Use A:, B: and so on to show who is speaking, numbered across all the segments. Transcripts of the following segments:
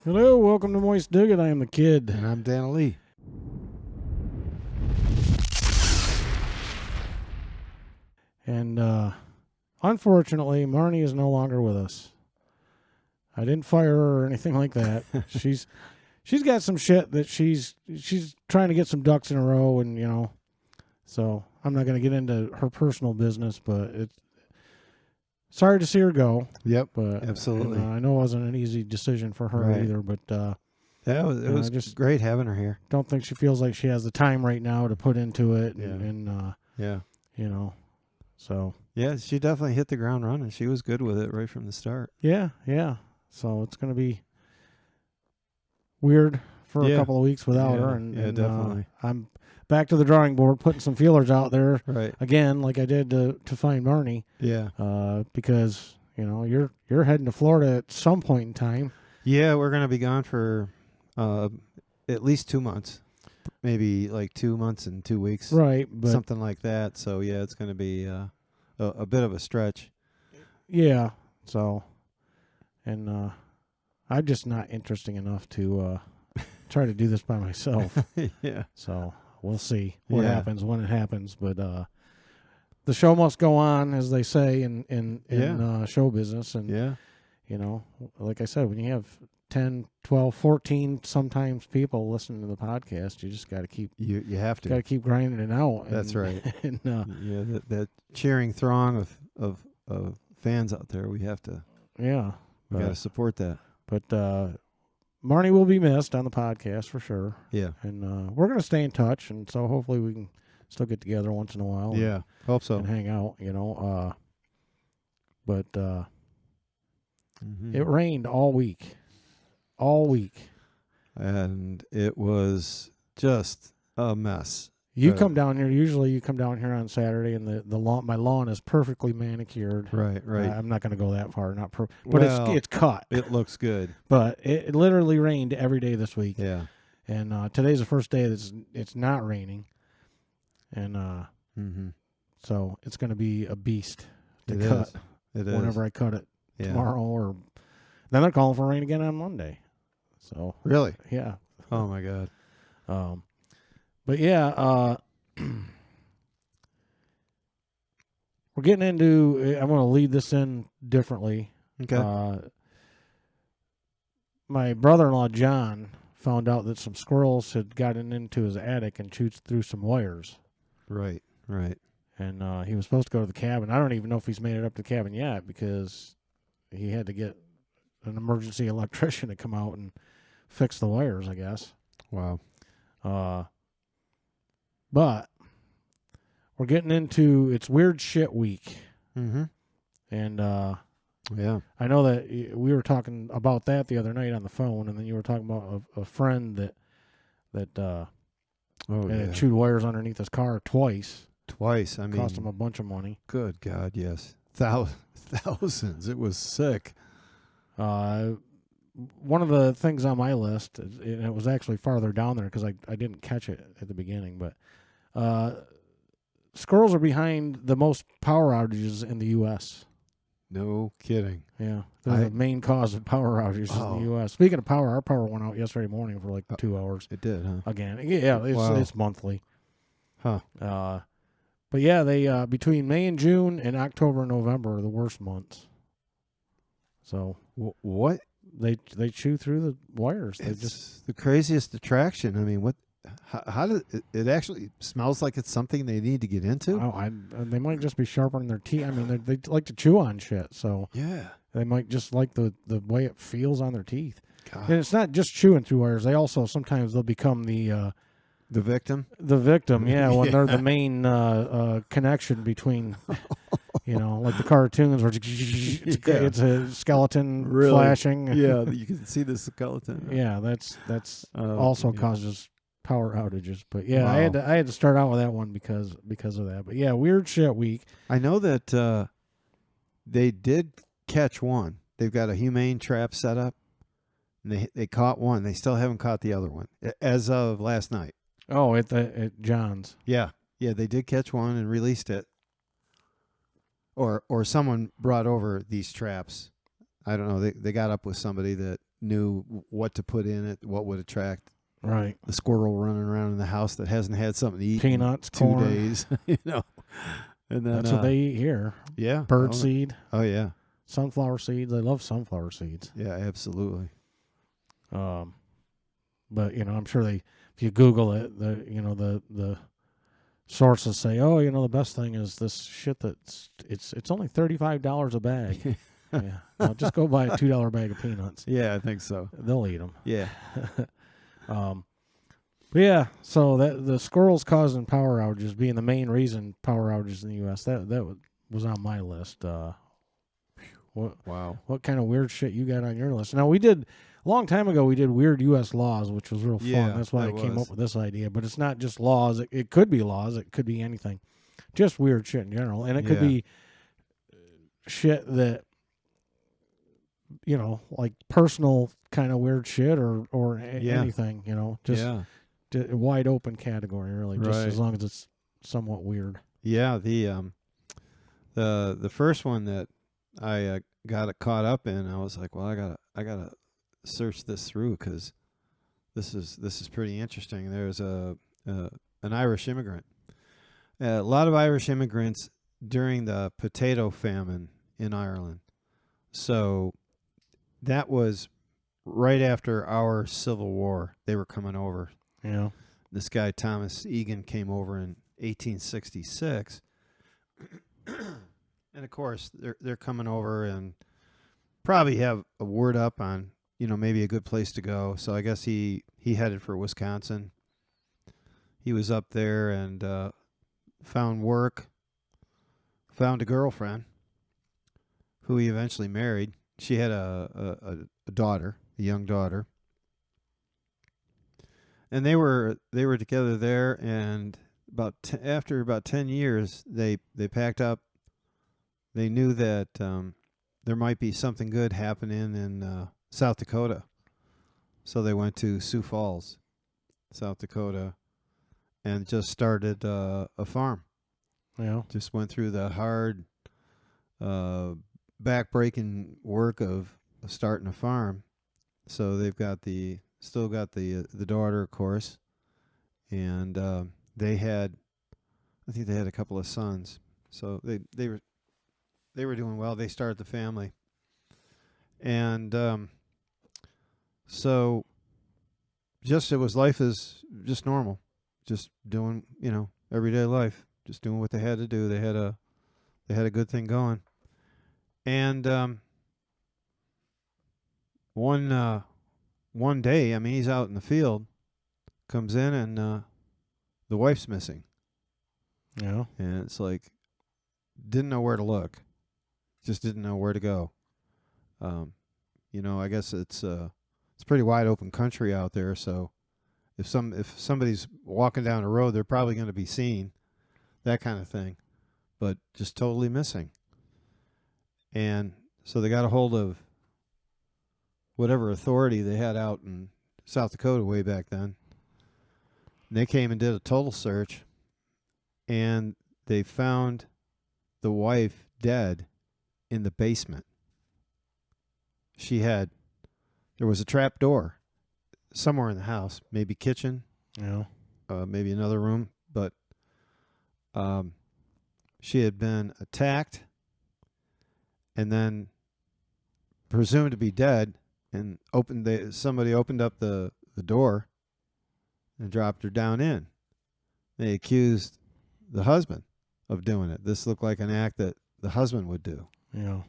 A: Hello, welcome to Moist Nougat. I am the kid.
B: And I'm DanLee.
A: And unfortunately, Marni is no longer with us. I didn't fire her or anything like that. she's got some shit that she's trying to get some ducks in a row, and so I'm not going to get into her personal business, but it's sorry to see her go.
B: Yep,
A: But
B: absolutely.
A: I know it wasn't an easy decision for her either, but
B: it was just great having her here.
A: Don't think she feels like she has the time right now to put into it, So
B: yeah, she definitely hit the ground running. She was good with it right from the start.
A: Yeah. So it's going to be weird for a couple of weeks without her, and
B: definitely.
A: I'm back to the drawing board, putting some feelers out there again, like I did to find Marni.
B: Yeah.
A: Because you're heading to Florida at some point in time.
B: Yeah, we're gonna be gone for at least 2 months, maybe like 2 months and 2 weeks,
A: right? But
B: something like that. So yeah, it's gonna be a bit of a stretch.
A: Yeah. So, and I'm just not interesting enough to try to do this by myself.
B: Yeah.
A: So we'll see what happens when it happens. But the show must go on, as they say in show business. And like I said, when you have 10, 12, 14 sometimes people listening to the podcast, you just got to keep
B: you have to
A: keep grinding it out.
B: That's right.
A: And
B: that cheering throng of fans out there, we have to.
A: Yeah,
B: we got to support that.
A: But Marni will be missed on the podcast for sure.
B: Yeah,
A: and we're gonna stay in touch, and so hopefully we can still get together once in a while.
B: Yeah, hope so.
A: And hang out, But it rained all week,
B: and it was just a mess.
A: You come down here. Usually, you come down here on Saturday, and the lawn, my lawn is perfectly manicured.
B: Right.
A: I'm not going to go that far, but it's cut.
B: It looks good.
A: But it literally rained every day this week.
B: Yeah.
A: And today's the first day that it's not raining, and so it's going to be a beast to cut.
B: It
A: whenever
B: is.
A: I cut it tomorrow, or then they're calling for rain again on Monday. So
B: really,
A: yeah.
B: Oh my God.
A: But yeah, we're getting into. I'm going to lead this in differently.
B: Okay.
A: My brother-in-law John found out that some squirrels had gotten into his attic and chewed through some wires.
B: Right.
A: And he was supposed to go to the cabin. I don't even know if he's made it up to the cabin yet, because he had to get an emergency electrician to come out and fix the wires, I guess.
B: Wow.
A: But we're getting into it's weird shit week.
B: Mm-hmm.
A: And
B: yeah,
A: I know that we were talking about that the other night on the phone, and then you were talking about a friend that chewed wires underneath his car twice. I mean, cost him a bunch of money.
B: Good God, yes. Thousands. It was sick.
A: One of the things on my list, and it was actually farther down there because I didn't catch it at the beginning, but squirrels are behind the most power outages in the U.S.
B: No kidding.
A: Yeah, they're the main cause of power outages in the U.S. Speaking of power, our power went out yesterday morning for like 2 hours.
B: It did, huh?
A: Again, yeah, it's monthly.
B: Huh.
A: But yeah, they between May and June and October and November are the worst months. So
B: what?
A: They chew through the wires. They
B: It's
A: just
B: the craziest attraction. I mean, what? How does it actually smells like it's something they need to get into?
A: Oh, they might just be sharpening their teeth. I mean, they like to chew on shit, so
B: yeah,
A: they might just like the way it feels on their teeth.
B: God.
A: And it's not just chewing through wires. They also sometimes they'll become the
B: victim.
A: The victim, yeah, when they're the main connection between, like the cartoons where it's a skeleton flashing.
B: Yeah, you can see the skeleton.
A: Yeah, that's also causes power outages. But yeah, wow. I had to start out with that one because of that. But yeah, weird shit week.
B: I know that they did catch one. They've got a humane trap set up, and they caught one. They still haven't caught the other one as of last night.
A: Oh, at John's.
B: Yeah, they did catch one and released it. Or someone brought over these traps. I don't know. They got up with somebody that knew what to put in it, what would attract
A: Right.
B: the squirrel running around in the house that hasn't had something to eat
A: Peanuts,
B: in 2
A: corn.
B: days, you know. And then
A: That's what they eat here.
B: yeah,
A: Bird seed,
B: Oh yeah,
A: sunflower seeds. They love sunflower seeds.
B: yeah, absolutely.
A: But I'm sure if you Google it, the sources say, oh, the best thing is this shit it's only $35 a bag. Yeah, well, just go buy a $2 bag of peanuts.
B: Yeah, I think so.
A: They'll eat them.
B: Yeah.
A: But yeah, so that the squirrels causing power outages being the main reason power outages in the U.S. That was on my list.
B: Wow.
A: What kind of weird shit you got on your list? Now, a long time ago, we did weird U.S. laws, which was real fun.
B: Yeah,
A: That's why I
B: that
A: came
B: was.
A: up with this idea. But it's not just laws. It could be laws. It could be anything. Just weird shit in general. And it could
B: Yeah.
A: be shit that, like personal kind of weird shit or
B: Yeah.
A: anything, just
B: yeah.
A: a wide open category, really, just
B: Right.
A: as long as it's somewhat weird.
B: Yeah, the first one that I got it caught up in, I was like, well, I gotta search this through because this is pretty interesting. There's an Irish immigrant. A lot of Irish immigrants during the potato famine in Ireland. So that was right after our Civil War. They were coming over. This guy Thomas Egan came over in 1866. And of course, they're coming over and probably have a word up on, maybe a good place to go. So I guess he headed for Wisconsin. He was up there and found work, found a girlfriend who he eventually married. She had a daughter, a young daughter. And they were together there, and after about 10 years, they packed up. They knew that there might be something good happening in South Dakota. So they went to Sioux Falls, South Dakota, and just started a farm. Just went through the hard, back-breaking work of starting a farm. So they've got still got the daughter, of course, and I think they had a couple of sons. So they were doing well. They started the family, and so life is just normal, just doing everyday life, just doing what they had to do. They had a good thing going, and one day, he's out in the field, comes in, and the wife's missing.
A: Yeah.
B: And it's like, didn't know where to look, just didn't know where to go. I guess it's pretty wide open country out there, so if somebody's walking down the road, they're probably going to be seen, that kind of thing, but just totally missing. And so they got a hold of whatever authority they had out in South Dakota way back then. And they came and did a total search, and they found the wife dead in the basement. There was a trap door somewhere in the house, maybe kitchen, maybe another room, but she had been attacked and then presumed to be dead, and somebody opened up the door and dropped her down in. They accused the husband of doing it. This looked like an act that the husband would do.
A: Yeah.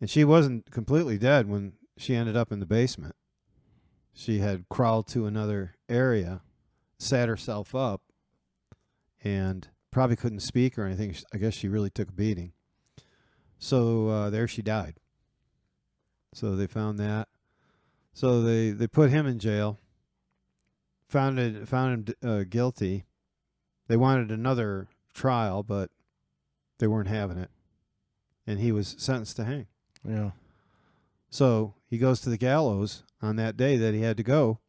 B: And she wasn't completely dead when she ended up in the basement. She had crawled to another area, sat herself up, and probably couldn't speak or anything. I guess she really took a beating. So there she died. So they found that. So they put him in jail. Found him guilty. They wanted another trial, but they weren't having it, and he was sentenced to hang.
A: Yeah.
B: So he goes to the gallows on that day that he had to go.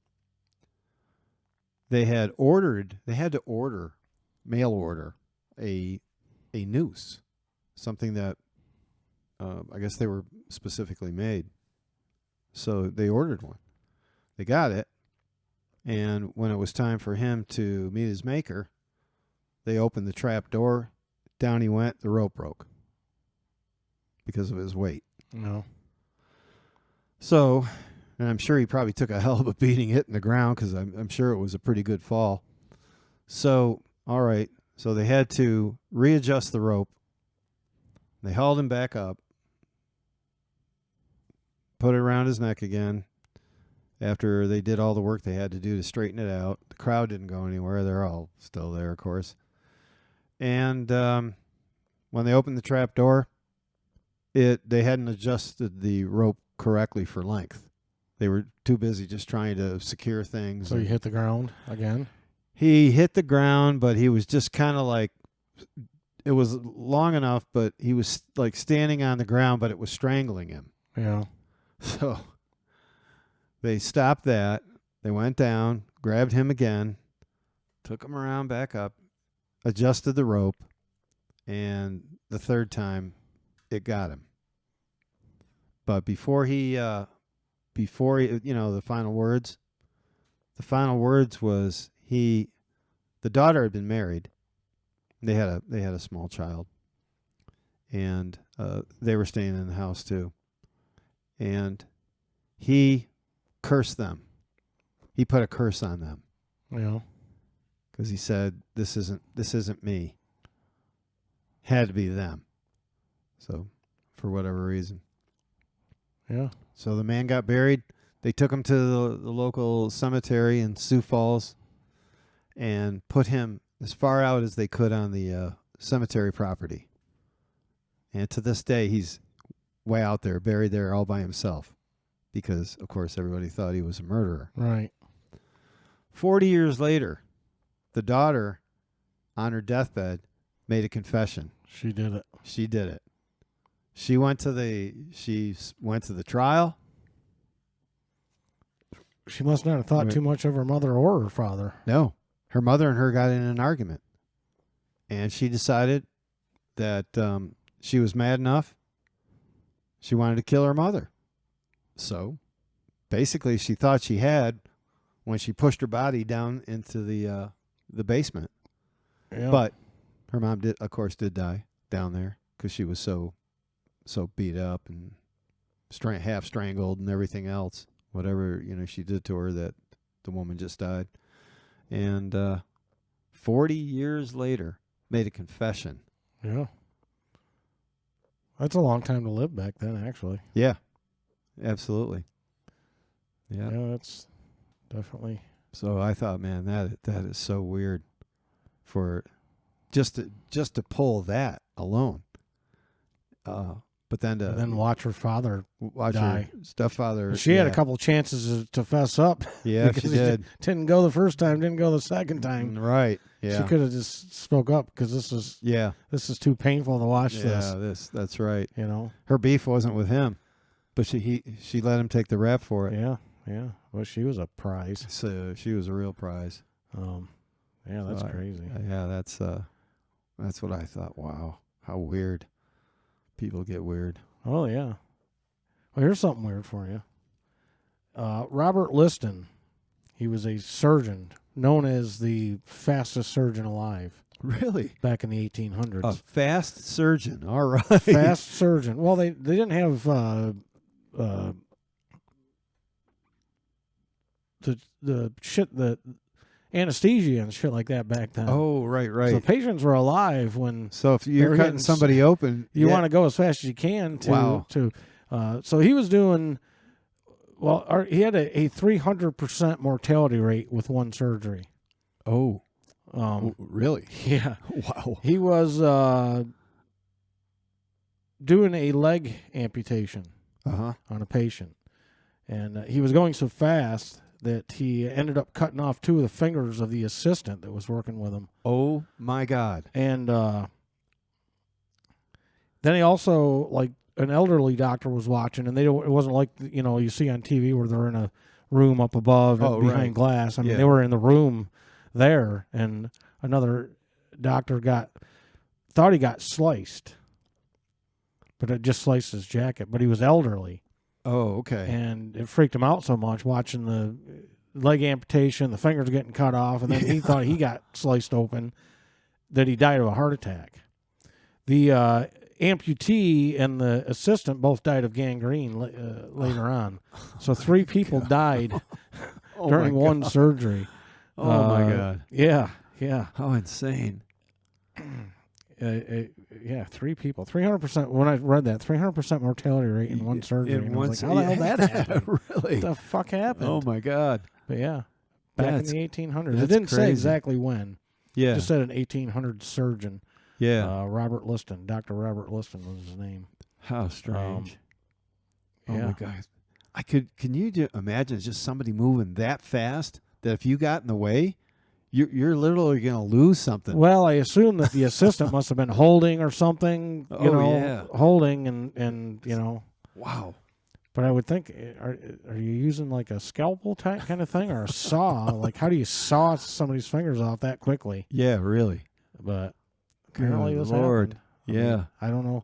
B: They had to mail order a noose, something that I guess they were specifically made. So they ordered one. They got it. And when it was time for him to meet his maker, they opened the trap door. Down he went. The rope broke because of his weight.
A: No.
B: So, and I'm sure he probably took a hell of a beating hitting the ground because I'm sure it was a pretty good fall. So, all right. So they had to readjust the rope. They hauled him back up, put it around his neck again. After they did all the work they had to do to straighten it out. The crowd didn't go anywhere. They're all still there, of course. And when they opened the trap door, they hadn't adjusted the rope correctly for length. They were too busy just trying to secure things.
A: So he hit the ground again?
B: He hit the ground, but he was just kind of like, it was long enough, but he was like standing on the ground, but it was strangling him.
A: Yeah.
B: So they stopped that. They went down, grabbed him again, took him around back up, adjusted the rope, and the third time it got him. But before he, the final words was the daughter had been married. They had a small child, and they were staying in the house too. And he cursed them. He put a curse on them.
A: Yeah.
B: Because he said, this isn't me. Had to be them. So, for whatever reason.
A: Yeah.
B: So the man got buried. They took him to the local cemetery in Sioux Falls and put him as far out as they could on the cemetery property. And to this day, he's way out there, buried there all by himself. Because, of course, everybody thought he was a murderer.
A: Right.
B: 40 years later, the daughter, on her deathbed, made a confession.
A: She did it.
B: She did it. She went to the trial.
A: She must not have thought too much of her mother or her father.
B: No. Her mother and her got in an argument. And she decided that she was mad enough. She wanted to kill her mother. So, basically, she thought she had when she pushed her body down into the basement.
A: Yeah.
B: But her mom did die down there because she was so beat up and half strangled and everything else. Whatever she did to her, that the woman just died. And 40 years later, made a confession.
A: Yeah. That's a long time to live back then, actually.
B: Yeah. Absolutely. Yeah.
A: Yeah, that's definitely.
B: So I thought, man, that is so weird for just to pull that alone. But then
A: watch her father die.
B: Her stepfather.
A: She had a couple chances to fess up.
B: Yeah, she did.
A: Didn't go the first time, didn't go the second time.
B: Right. Yeah.
A: She could have just spoke up because this is too painful to watch this.
B: Yeah, that's right.
A: Her
B: beef wasn't with him. But she let him take the rap for it.
A: Yeah. Well, she was a prize.
B: So she was a real prize.
A: Yeah, that's crazy.
B: Yeah, that's what I thought. Wow, how weird. People get weird.
A: Oh yeah. Well, here's something weird for you. Robert Liston, he was a surgeon known as the fastest surgeon alive.
B: Really?
A: Back in the 1800s.
B: A fast surgeon. All right.
A: Fast surgeon. Well, they didn't have the anesthesia and shit like that back then.
B: Oh, right.
A: So patients were alive when.
B: So if you're cutting somebody open,
A: you want to go as fast as you can to. So he was doing. Well, he had a 300% mortality rate with one surgery.
B: Oh. Really?
A: Yeah.
B: Wow.
A: He was doing a leg amputation on a patient. And he was going so fast that he ended up cutting off two of the fingers of the assistant that was working with him.
B: Oh, my God.
A: And then he also, like, an elderly doctor was watching, and it wasn't like, you see on TV where they're in a room up above and behind glass. I mean, they were in the room there, and another doctor thought he got sliced, but it just sliced his jacket. But he was elderly,
B: Oh, okay.
A: And it freaked him out so much watching the leg amputation, the fingers getting cut off, and then he thought he got sliced open, that he died of a heart attack. The amputee and the assistant both died of gangrene later on. So 3 people died during one surgery.
B: Oh, my God.
A: Yeah.
B: How insane.
A: Yeah, 3 people. 300%. When I read that, 300% mortality rate in one surgery.
B: In
A: And I
B: one
A: was like, how the hell that happened?
B: Really?
A: What the fuck happened?
B: Oh, my God.
A: But yeah, back
B: That's-
A: in the 1800s. It
B: that's
A: didn't say
B: crazy.
A: exactly when.
B: Yeah.
A: It just said an 1800 surgeon.
B: Yeah.
A: Robert Liston. Dr. Robert Liston was his name.
B: How strange. Oh,
A: Yeah.
B: my God. Can you imagine just somebody moving that fast that if you got in the way, you're literally going to lose something?
A: Well, I assume that the assistant must have been holding or something, holding and
B: Wow.
A: But I would think, are you using like a scalpel kind of thing or a saw? Like, how do you saw somebody's fingers off that quickly?
B: Yeah, really.
A: But apparently
B: Good
A: this
B: Lord.
A: happened.
B: Yeah.
A: I don't know.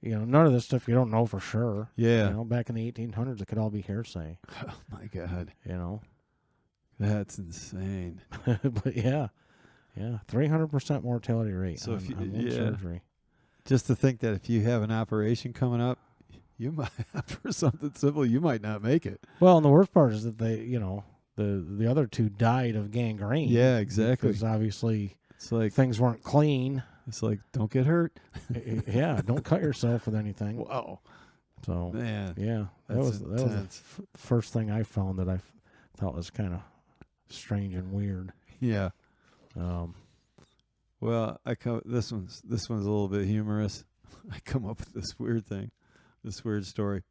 A: None of this stuff you don't know for sure.
B: Yeah.
A: Back in the 1800s, it could all be hearsay.
B: Oh, my God. That's insane.
A: But yeah, 300% mortality rate
B: So
A: on,
B: if you-
A: on one
B: yeah.
A: surgery.
B: Just to think that if you have an operation coming up, you might, for something simple, you might not make it.
A: Well, and the worst part is that they, the other 2 died of gangrene.
B: Yeah, exactly.
A: Because obviously
B: It's like,
A: things weren't clean.
B: don't get hurt.
A: Yeah, don't cut yourself with anything.
B: Wow.
A: So
B: Man.
A: yeah, that
B: that's
A: was the
B: intense.
A: first thing I found that I thought was kind of strange and weird.
B: Yeah.
A: Um,
B: Well, this one's a little bit humorous. I come up with this weird story.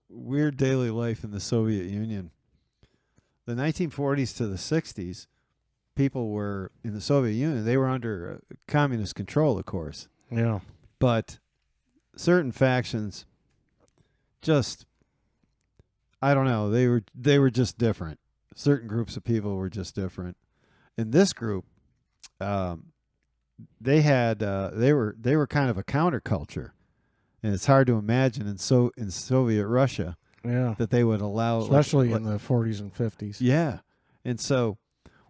B: Weird daily life in the Soviet Union. The 1940s to the 60s, people were in the Soviet Union. They were under communist control, of course.
A: yeah,
B: But certain factions just, I don't know, they were just different. Certain groups of people were just different. In this group, they were kind of a counterculture, and it's hard to imagine in Soviet Russia
A: yeah,
B: that they would allow,
A: especially in the 40s and 50s.
B: yeah. And so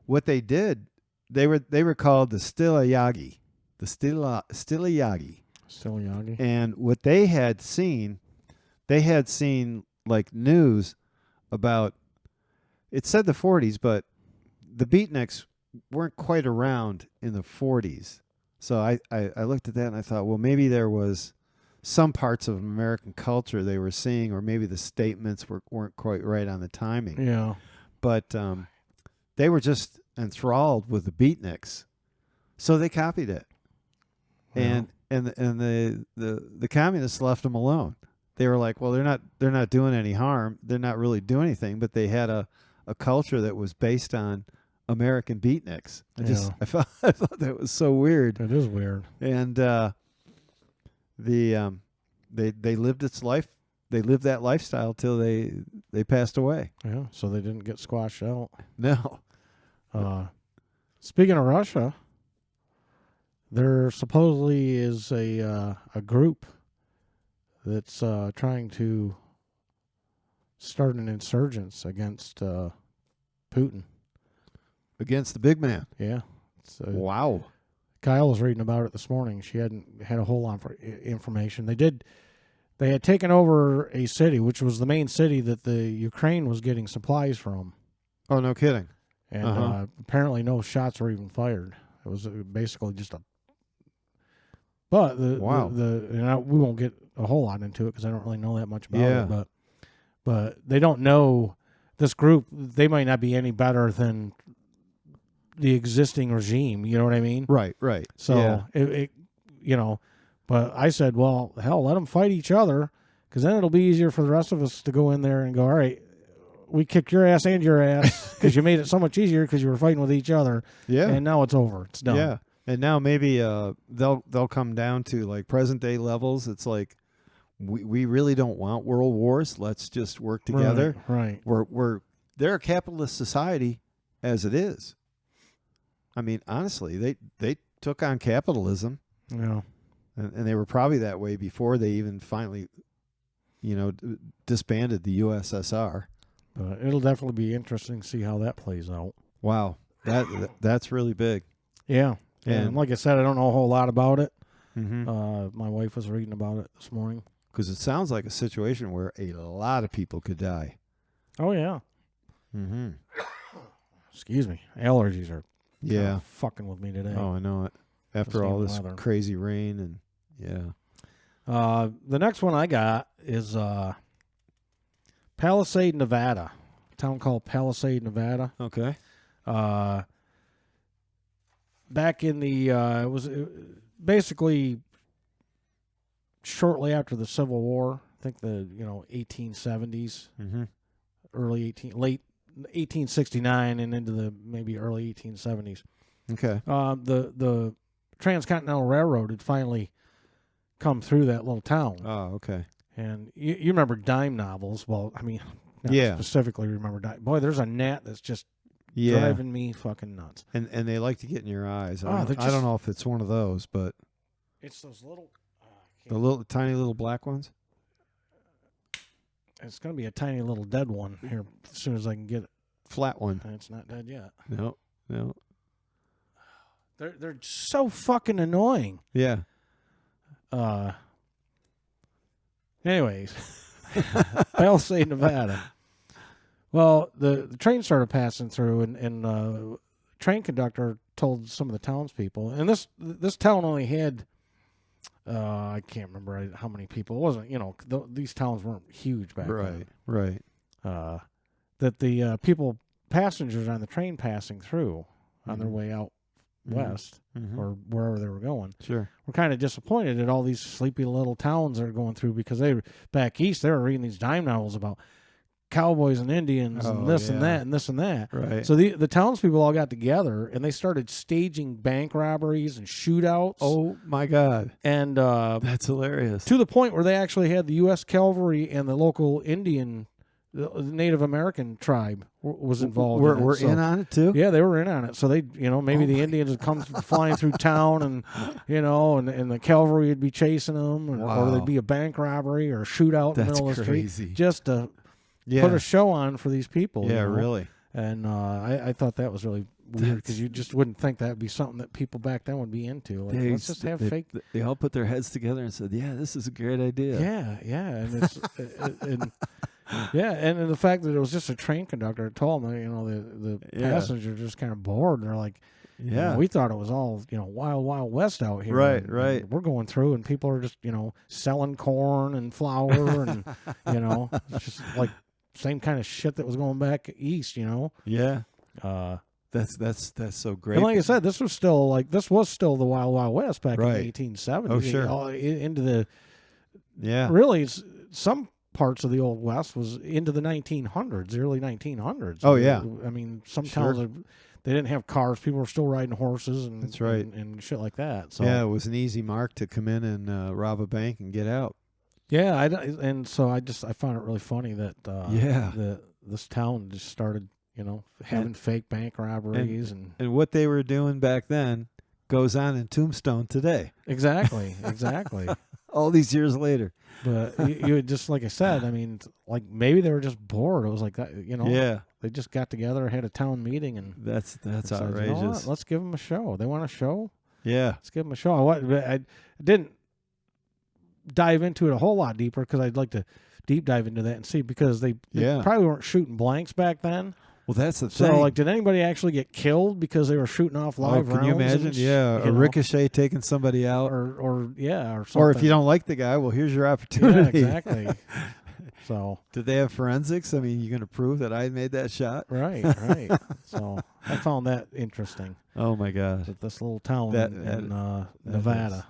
B: what they did, they were called the Stilayagi, Stilayagi.
A: Stilyagi.
B: And what they had seen like news about, it said the 40s, but the beatniks weren't quite around in the 40s. So I looked at that and I thought, well, maybe there was some parts of American culture they were seeing, or maybe the statements weren't quite right on the timing.
A: Yeah,
B: But they were just enthralled with the beatniks, so they copied it.
A: yeah.
B: And the communists left them alone. They were like, well, they're not doing any harm. They're not really doing anything, but they had a culture that was based on American beatniks. I thought that was so weird.
A: It is weird.
B: And they lived its life. They lived that lifestyle till they passed away.
A: Yeah, so they didn't get squashed out.
B: No.
A: Speaking of Russia, there supposedly is a group that's trying to start an insurgence against Putin.
B: Against the big man.
A: Yeah.
B: Wow.
A: Kyle was reading about it this morning. She hadn't had a whole lot of information. They had taken over a city, which was the main city that the Ukraine was getting supplies from.
B: Oh, no kidding.
A: And apparently no shots were even fired. It was basically just a... But
B: Wow.
A: We won't get a whole lot into it because I don't really know that much about
B: Yeah.
A: it. But they don't know this group. They might not be any better than the existing regime. You know what I mean?
B: Right.
A: So
B: yeah.
A: it But I said, well, hell, let them fight each other, because then it'll be easier for the rest of us to go in there and go, all right, we kicked your ass and your ass because you made it so much easier because you were fighting with each other.
B: Yeah.
A: And now it's over. It's done.
B: Yeah. And now maybe they'll come down to like present day levels. It's like we really don't want world wars. Let's just work together.
A: Right.
B: They're a capitalist society as it is. I mean, honestly, they took on capitalism.
A: Yeah.
B: And they were probably that way before they even finally, disbanded the USSR.
A: But it'll definitely be interesting to see how that plays out.
B: Wow, that's really big.
A: Yeah. And like I said, I don't know a whole lot about it.
B: Mm-hmm.
A: My wife was reading about it this morning.
B: Because it sounds like a situation where a lot of people could die.
A: Oh, yeah.
B: Mm-hmm.
A: Excuse me. Allergies are fucking with me today.
B: Oh, I know it. After all this crazy rain and
A: the next one I got is Palisade, Nevada. A town called Palisade, Nevada.
B: Okay.
A: Back in the it was basically shortly after the Civil War. I think the 1870s, late 1869 and into the maybe early 1870s.
B: Okay.
A: The Transcontinental Railroad had finally come through that little town.
B: Oh, okay.
A: And you remember dime novels. Well, I mean, not specifically remember dime. Boy, there's a gnat that's just driving me fucking nuts.
B: And they like to get in your eyes. I don't know if it's one of those, but
A: it's those little
B: tiny little black ones.
A: It's going to be a tiny little dead one here as soon as I can get it.
B: Flat one.
A: It's not dead yet.
B: No.
A: They're so fucking annoying.
B: Yeah.
A: Anyways, Palisade, Nevada. Well, the train started passing through, and the train conductor told some of the townspeople, and this town only had, I can't remember how many people. It wasn't, these towns weren't huge back then.
B: Right.
A: That the passengers on the train passing through on their way out west or wherever they were going,
B: sure,
A: were kind of disappointed at all these sleepy little towns that are going through, because back east they were reading these dime novels about cowboys and Indians and this and that and this and that.
B: Right.
A: So the townspeople all got together and they started staging bank robberies and shootouts.
B: Oh my God!
A: And
B: that's hilarious.
A: To the point where they actually had the U.S. Cavalry and the local Indian, the Native American tribe was involved.
B: We're in on it too.
A: Yeah, they were in on it. So they, maybe the Indians would come flying through town, and and the cavalry would be chasing them, or there'd be a bank robbery or a shootout in the middle of the street, just to put a show on for these people.
B: Yeah, really.
A: And I thought that was really weird, because you just wouldn't think that would be something that people back then would be into. Like, let's just have fake.
B: They all put their heads together and said, "Yeah, this is a great idea."
A: Yeah, and it's and the fact that it was just a train conductor told them, the passengers are just kind of bored, and they're like, we thought it was all wild, wild west out here.
B: Right.
A: And we're going through, and people are just selling corn and flour, and it's just like same kind of shit that was going back east.
B: Yeah. That's so great.
A: And like I said, this was still the wild, wild west back in the 1870s.
B: Oh, sure.
A: Into the really some parts of the old west was into the 1900s, early 1900s.
B: Oh yeah.
A: I mean, some towns they didn't have cars. People were still riding horses and
B: that's right,
A: and shit like that. So
B: yeah, it was an easy mark to come in and rob a bank and get out.
A: Yeah, I found it really funny that this town just started having fake bank robberies and
B: what they were doing back then goes on in Tombstone today.
A: Exactly.
B: All these years later.
A: But you just, like I said, I mean, like maybe they were just bored. It was like that,
B: Yeah.
A: They just got together, had a town meeting, and
B: that's outrageous.
A: Said, let's give them a show. They want a show.
B: Yeah.
A: Let's give them a show. I didn't dive into it a whole lot deeper, because I'd like to deep dive into that and see, because they probably weren't shooting blanks back then.
B: Well, that's the thing.
A: So, like, did anybody actually get killed because they were shooting off live rounds?
B: Can you imagine? A ricochet taking somebody out,
A: or something.
B: Or if you don't like the guy, well, here's your opportunity.
A: Yeah, exactly. So,
B: did they have forensics? I mean, you going to prove that I made that shot?
A: Right. So, I found that interesting.
B: Oh my gosh!
A: That this little town in Nevada.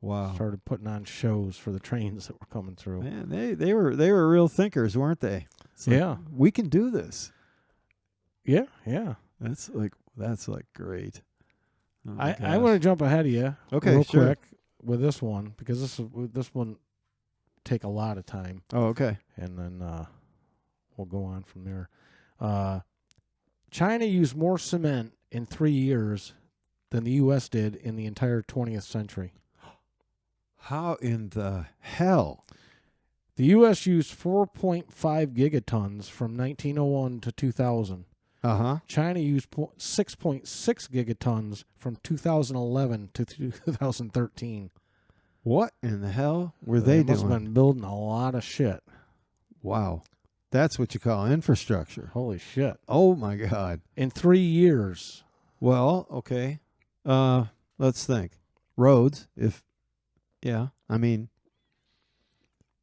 B: Wow.
A: Started putting on shows for the trains that were coming through.
B: Man, they were real thinkers, weren't they?
A: Like,
B: we can do this.
A: Yeah.
B: That's like great. Oh
A: I want to jump ahead of you, real quick with this one, because this one take a lot of time.
B: Oh, okay.
A: And then we'll go on from there. China used more cement in 3 years than the U.S. did in the entire 20th century.
B: How in the hell?
A: The U.S. used 4.5 gigatons from 1901 to 2000.
B: Uh-huh.
A: China used 6.6 gigatons from 2011 to 2013.
B: What in the hell were they
A: must
B: doing?
A: have been building a lot of shit.
B: Wow. That's what you call infrastructure.
A: Holy shit.
B: Oh, my God.
A: In 3 years.
B: Well, okay. Let's think. Roads, I mean,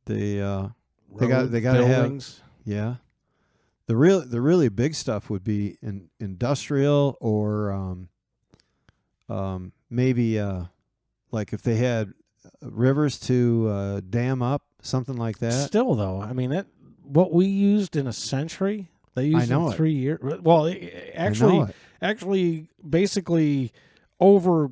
B: they got to have,
A: buildings.
B: yeah. The really big stuff would be industrial or maybe like if they had rivers to dam up, something like that.
A: Still, though, I mean, what we used in a century, they used in 3 years. Well, actually, basically over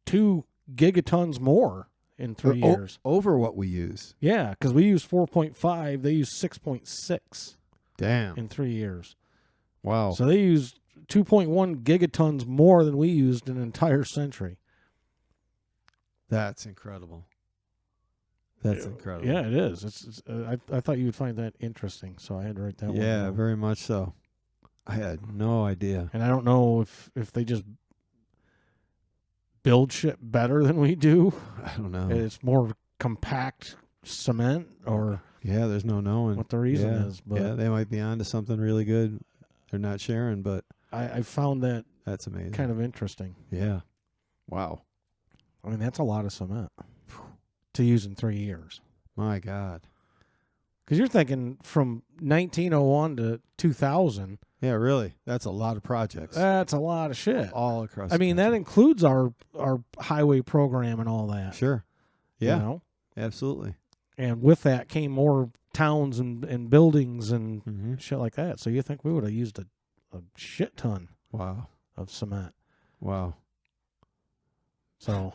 A: 2 gigatons more in 3 years.
B: Over what we use.
A: Yeah, because we use 4.5. They use 6.6.
B: Damn.
A: In 3 years.
B: Wow.
A: So they used 2.1 gigatons more than we used in an entire century.
B: That's incredible. That's incredible.
A: Yeah, it is. I thought you would find that interesting, so I had to write that one down.
B: Yeah, very much so. I had no idea.
A: And I don't know if they just build shit better than we do.
B: I don't know.
A: It's more compact cement or
B: yeah, there's no knowing
A: what the reason is. But
B: yeah, they might be onto something really good. They're not sharing, but
A: I found
B: that's amazing.
A: Kind of interesting.
B: Yeah. Wow.
A: I mean, that's a lot of cement to use in 3 years.
B: My God.
A: Because you're thinking from 1901 to 2000.
B: Yeah, really. That's a lot of projects.
A: That's a lot of shit.
B: All across.
A: I mean, that includes our highway program and all that.
B: Sure. Yeah.
A: You know?
B: Absolutely.
A: And with that came more towns and buildings and shit like that. So you think we would have used a shit ton of cement.
B: Wow.
A: So,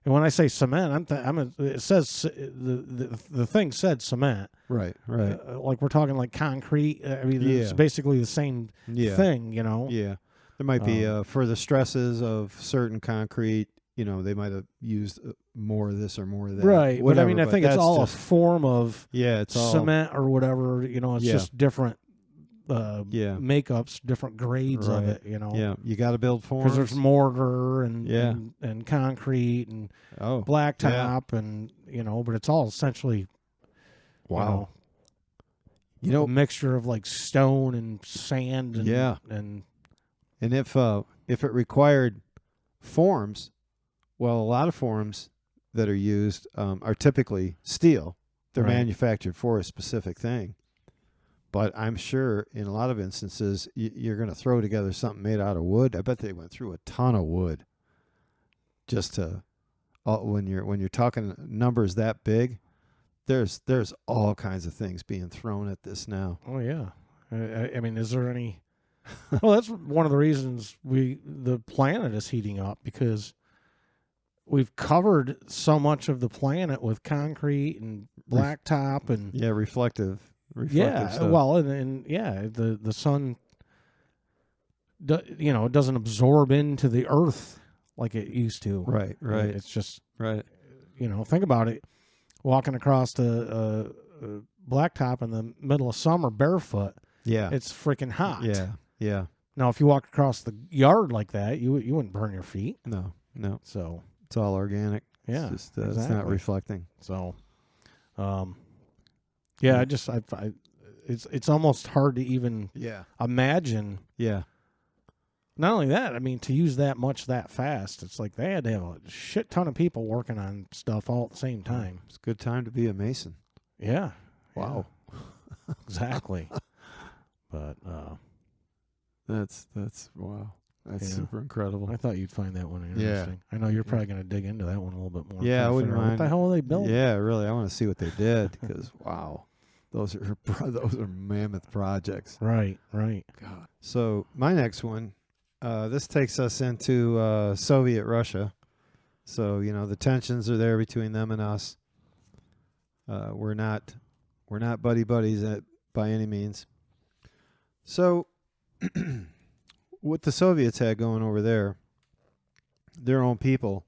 A: and when I say cement, it says the thing said cement.
B: Right.
A: Like we're talking like concrete. I mean, it's basically the same thing, you know?
B: Yeah. There might be, for the stresses of certain concrete, you know, they might have used more of this or more of that.
A: Right.
B: Whatever,
A: but I mean, I think it's all a form of
B: it's
A: cement or whatever, you know, it's just different makeups, different grades of it, you know.
B: Yeah, you got to build forms.
A: Because there's mortar and concrete and blacktop and, you know, but it's all essentially, you know, a mixture of like stone and sand and
B: if it required forms, well, a lot of forms that are used are typically steel. They're manufactured for a specific thing. But I'm sure in a lot of instances, you're going to throw together something made out of wood. I bet they went through a ton of wood just to when you're talking numbers that big. There's all kinds of things being thrown at this now.
A: Oh yeah, I mean, is there any? Well, that's one of the reasons the planet is heating up, because we've covered so much of the planet with concrete and blacktop and
B: reflective
A: stuff. Well, and the sun, you know, it doesn't absorb into the earth like it used to.
B: Right.
A: It's just you know, think about it. Walking across the blacktop in the middle of summer barefoot. Yeah, it's freaking hot.
B: Yeah.
A: Now, if you walk across the yard like that, you wouldn't burn your feet.
B: No.
A: So
B: it's all organic.
A: Yeah,
B: it's just it's not reflecting.
A: So, it's almost hard to even imagine.
B: Yeah.
A: Not only that, I mean, to use that much that fast, it's like they had to have a shit ton of people working on stuff all at the same time.
B: It's a good time to be a mason.
A: Yeah.
B: Wow.
A: Yeah. Exactly. But
B: that's wow. That's super incredible.
A: I thought you'd find that one interesting. I know you're probably going to dig into that one a little bit more.
B: Yeah, I wouldn't mind.
A: What the hell are they building?
B: Yeah, really. I want to see what they did, because wow, those are mammoth projects.
A: Right.
B: God. So my next one, this takes us into Soviet Russia. So you know the tensions are there between them and us. We're not buddy buddies by any means. So. What the Soviets had going over there, their own people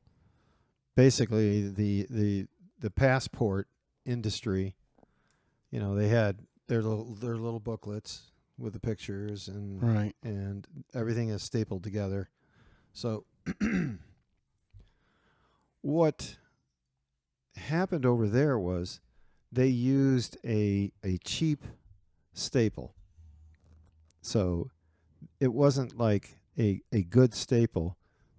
B: basically the passport industry, they had their little booklets with the pictures
A: Right.
B: and everything is stapled together. So what happened over there was they used a cheap staple. So it wasn't like a good staple.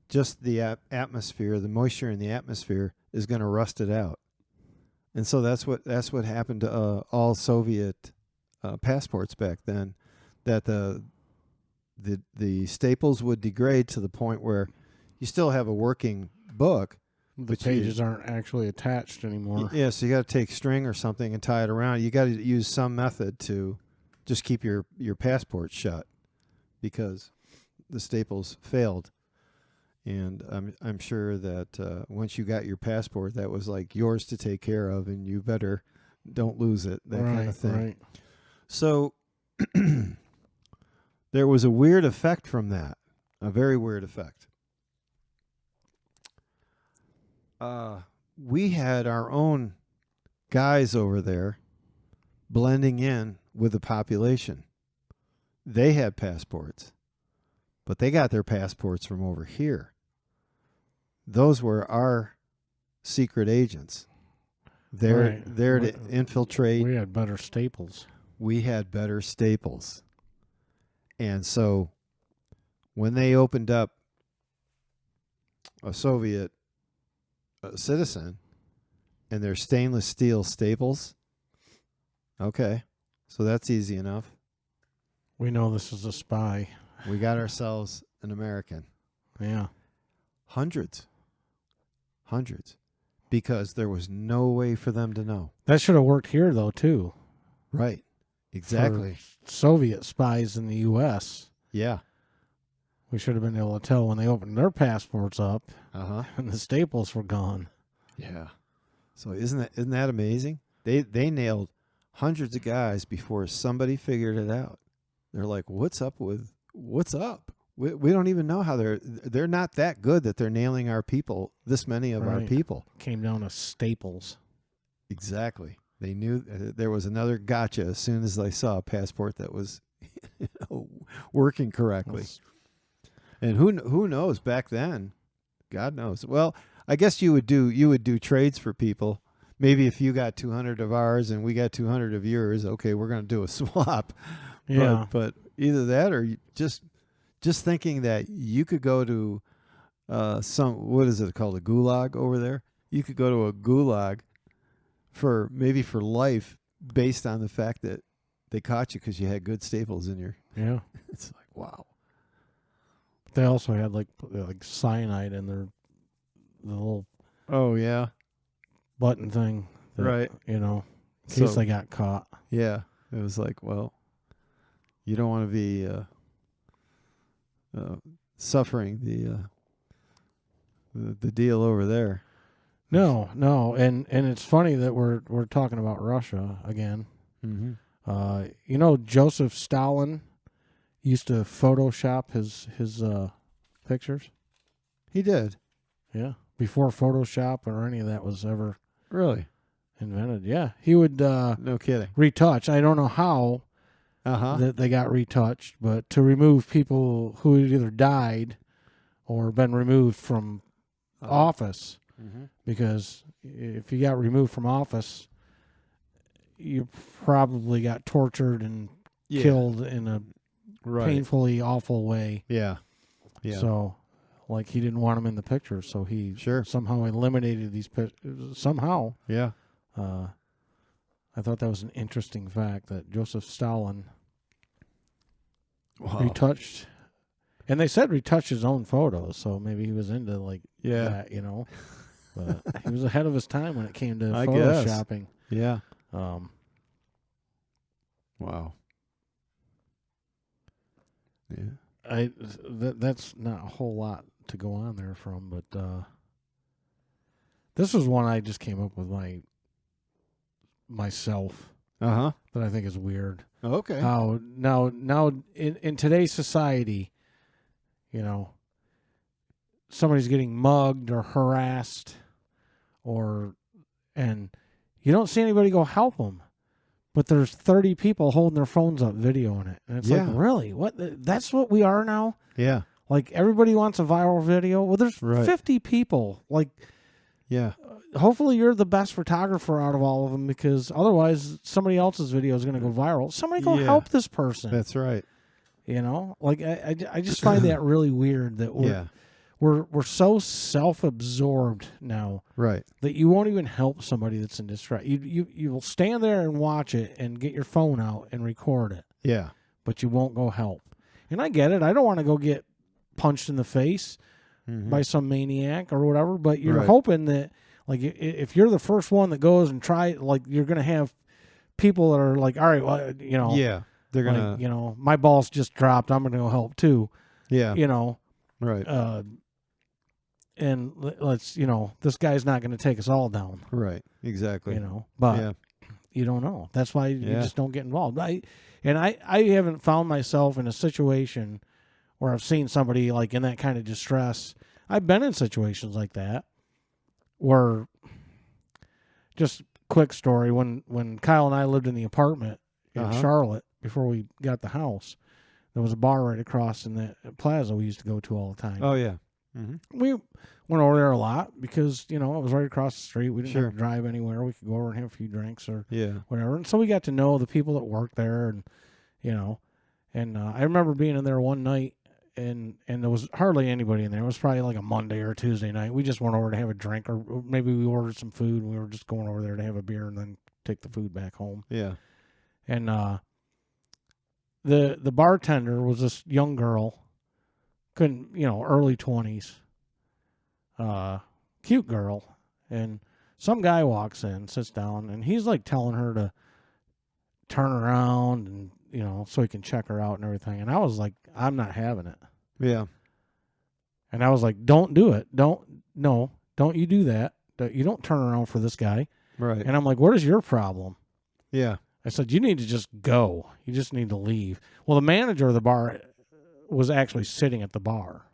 B: Just the atmosphere, the moisture in the atmosphere is going to rust it out. And so that's what happened to all Soviet passports back then, that the staples would degrade to the point where you still have a working book.
A: The pages aren't actually attached anymore.
B: Yeah, so you got to take string or something and tie it around. You got to use some method to just keep your passport shut because the staples failed. And I'm sure that once you got your passport, that was like yours to take care of, and you better don't lose it, that kind of thing.
A: Right.
B: So there was a weird effect from that, a very weird effect. We had our own guys over there blending in with the population. They had passports, but they got their passports from over here. Those were our secret agents. They're there to infiltrate.
A: We had better staples.
B: We had better staples. And so when they opened up a Soviet citizen and their stainless steel staples, okay, so that's easy enough.
A: We know this is a spy.
B: We got ourselves an American.
A: Yeah.
B: Hundreds. Because there was no way for them to know.
A: That should have worked here, though, too.
B: Right. Exactly.
A: For Soviet spies in the U.S.
B: Yeah.
A: We should have been able to tell when they opened their passports up and the staples were gone.
B: Yeah. So isn't that amazing? They nailed hundreds of guys before somebody figured it out. They're like, what's up? We don't even know how they're not that good that they're nailing our people, this many of our people.
A: Came down to staples.
B: Exactly. They knew there was another gotcha as soon as they saw a passport that was working correctly. And who knows back then? God knows. Well, I guess you would do trades for people. Maybe if you got 200 of ours and we got 200 of yours, okay, we're going to do a swap.
A: Yeah.
B: But either that or just thinking that you could go to what is it called, a gulag over there? You could go to a gulag for life based on the fact that they caught you because you had good staples in your.
A: Yeah.
B: It's like, wow.
A: They also had like cyanide in the little button thing.
B: Right.
A: In case they got caught.
B: Yeah. It was like, well, you don't want to be suffering the deal over there.
A: No, and it's funny that we're talking about Russia again.
B: Mm-hmm.
A: Joseph Stalin used to Photoshop his pictures.
B: He did.
A: Yeah, before Photoshop or any of that was ever
B: Really
A: invented. Yeah, he would.
B: No kidding.
A: Retouch. I don't know how that they got retouched, but to remove people who had either died or been removed from office.
B: Mm-hmm.
A: Because if you got removed from office, you probably got tortured and killed in a painfully awful way.
B: Yeah. Yeah.
A: So, like, he didn't want them in the picture, so he somehow eliminated these pictures. Somehow.
B: Yeah.
A: I thought that was an interesting fact that Joseph Stalin retouched. And they said retouched his own photos, so maybe he was into, that, But he was ahead of his time when it came to photoshopping.
B: Yeah.
A: Wow.
B: Yeah.
A: That's not a whole lot to go on there from, but this was one I just came up with myself. That I think is weird.
B: Okay.
A: How now in today's society, somebody's getting mugged or harassed. and you don't see anybody go help them. But there's 30 people holding their phones up videoing it. And it's like, really? That's what we are now?
B: Yeah.
A: Like, everybody wants a viral video? Well, there's 50 people. Like, hopefully you're the best photographer out of all of them, because otherwise somebody else's video is going to go viral. Somebody go help this person.
B: That's right.
A: You know? Like, I just find that really weird that we're so self-absorbed now,
B: right,
A: that you won't even help somebody that's in distress. You will stand there and watch it and get your phone out and record it.
B: Yeah,
A: but you won't go help. And I get it. I don't want to go get punched in the face by some maniac or whatever. But you're hoping that, like, if you're the first one that goes and try, like, you're gonna have people that are like, all right, well, you know,
B: they're gonna,
A: like, you know, my balls just dropped. I'm gonna go help too.
B: Yeah,
A: you know,
B: right.
A: And let's, you know, this guy's not going to take us all down.
B: Right. Exactly.
A: You know, but you don't know. That's why you just don't get involved. I haven't found myself in a situation where I've seen somebody like in that kind of distress. I've been in situations like that where, just quick story, when Kyle and I lived in the apartment in Charlotte before we got the house, there was a bar right across in the plaza we used to go to all the time.
B: Oh, yeah.
A: We went over there a lot because, you know, it was right across the street. We didn't have to drive anywhere. We could go over and have a few drinks or whatever. And so we got to know the people that worked there, and, you know, and I remember being in there one night, and there was hardly anybody in there. It was probably like a Monday or a Tuesday night. We just went over to have a drink, or maybe we ordered some food, and we were just going over there to have a beer and then take the food back home.
B: Yeah.
A: And the bartender was this young girl, early 20s, cute girl, and some guy walks in, sits down, and he's like telling her to turn around, and, you know, so he can check her out and everything. And I was like, I'm not having it.
B: Yeah.
A: And I was like, don't do it. Don't you do that. You don't turn around for this guy.
B: Right.
A: And I'm like, what is your problem?
B: Yeah.
A: I said, you need to just go. You just need to leave. Well, the manager of the bar was actually sitting at the bar.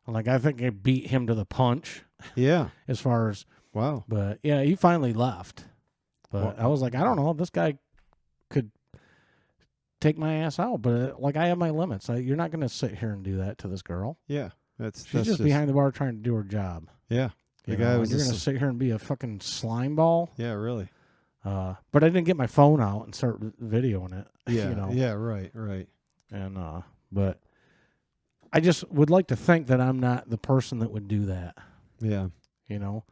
A: Like, I think I beat him to the punch.
B: Yeah.
A: As far as,
B: wow.
A: But yeah, he finally left. But I was like, I don't know, this guy could take my ass out. But like, I have my limits. You're not going to sit here and do that to this girl.
B: Yeah.
A: She's just behind the bar trying to do her job.
B: Yeah.
A: The guy was. You're going to sit here and be a fucking slime ball.
B: Yeah, really.
A: But I didn't get my phone out and start videoing it.
B: Yeah.
A: You know?
B: Yeah. Right.
A: And but I just would like to think that I'm not the person that would do that.
B: Yeah.
A: You know?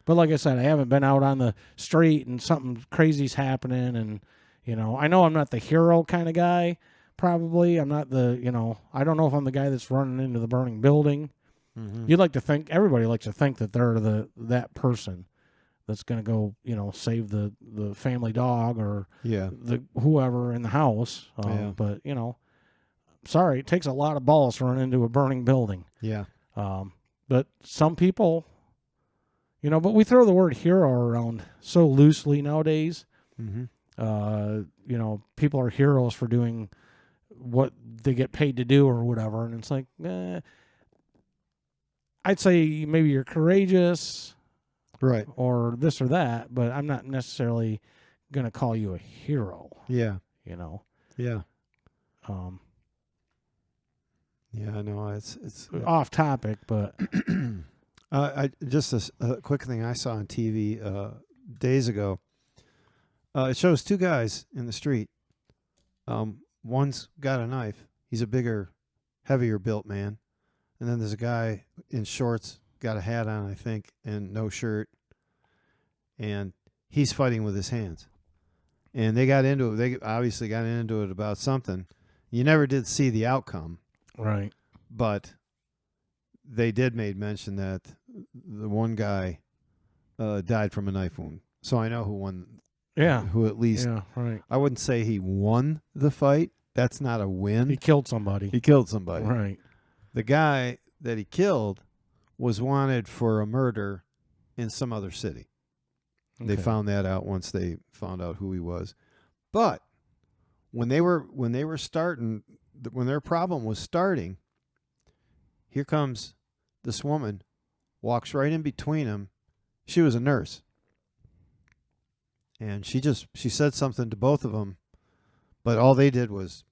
A: But like I said, I haven't been out on the street and something crazy's happening, and, you know, I know I'm not the hero kind of guy, probably. I'm not the, you know, I don't know if I'm the guy that's running into the burning building. You'd like to think, everybody likes to think that they're that person that's going to go, you know, save the family dog or the whoever in the house. But, you know, sorry, it takes a lot of balls to run into a burning building.
B: Yeah.
A: But some people, you know, but we throw the word hero around so loosely nowadays. You know, people are heroes for doing what they get paid to do or whatever. And it's like, I'd say maybe you're courageous.
B: Right.
A: Or this or that, but I'm not necessarily going to call you a hero.
B: Yeah.
A: You know?
B: Yeah. Yeah, I know. It's
A: off topic, but
B: I just a quick thing I saw on TV days ago. It shows two guys in the street. One's got a knife. He's a bigger, heavier built man. And then there's a guy in shorts, got a hat on, I think, and no shirt. And he's fighting with his hands. And they got into it. They obviously got into it about something. You never did see the outcome.
A: Right.
B: But they did make mention that the one guy died from a knife wound. So I know who won.
A: Yeah.
B: Who at least.
A: Yeah, right.
B: I wouldn't say he won the fight. That's not a win.
A: He killed somebody.
B: Right. The guy that he killed was wanted for a murder in some other city. Okay. They found that out once they found out who he was. But when they were starting, when their problem was starting, here comes this woman, walks right in between them. she was a nurse. And she said something to both of them, but all they did was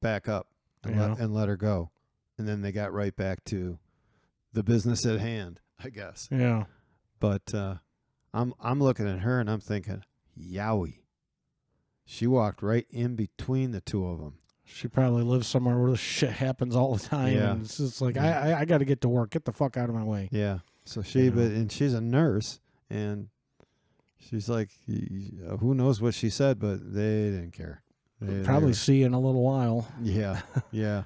B: back up and let her go. And then they got right back to the business at hand, I guess.
A: Yeah.
B: But I'm looking at her and I'm thinking, yowie. She walked right in between the two of them.
A: She probably lives somewhere where this shit happens all the time.
B: Yeah.
A: And it's just like, I got to get to work. Get the fuck out of my way.
B: Yeah. So and she's a nurse, and she's like, who knows what she said, but they didn't care.
A: Probably see you in a little while.
B: Yeah. Yeah.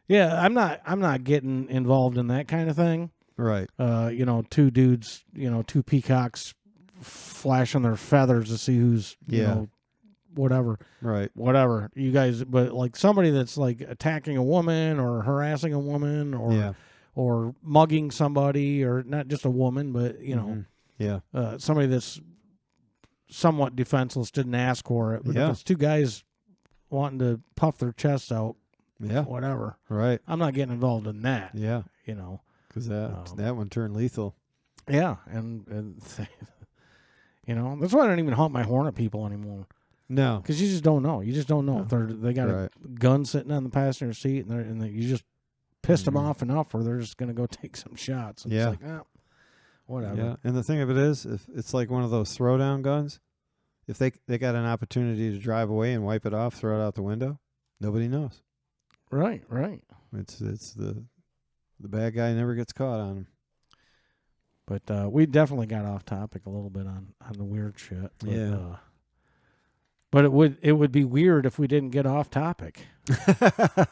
A: Yeah, I'm not getting involved in that kind of thing.
B: Right.
A: Two dudes, two peacocks flashing their feathers to see who's, whatever.
B: Right.
A: Whatever. You guys, but like somebody that's like attacking a woman or harassing a woman or mugging somebody, or not just a woman, but, somebody that's somewhat defenseless, didn't ask for it. But if it's two guys wanting to puff their chests out, whatever.
B: Right.
A: I'm not getting involved in that.
B: Yeah. Because that one turned lethal.
A: Yeah, and that's why I don't even hunt my hornet people anymore.
B: No,
A: because you just don't know. You just don't know if they got a gun sitting on the passenger seat, and you just pissed them off enough, or they're just gonna go take some shots. And it's like, whatever.
B: Yeah, and the thing of it is, if it's like one of those throwdown guns, if they got an opportunity to drive away and wipe it off, throw it out the window, nobody knows.
A: Right.
B: It's the bad guy never gets caught on him.
A: But we definitely got off topic a little bit on the weird shit. But, but it would be weird if we didn't get off topic.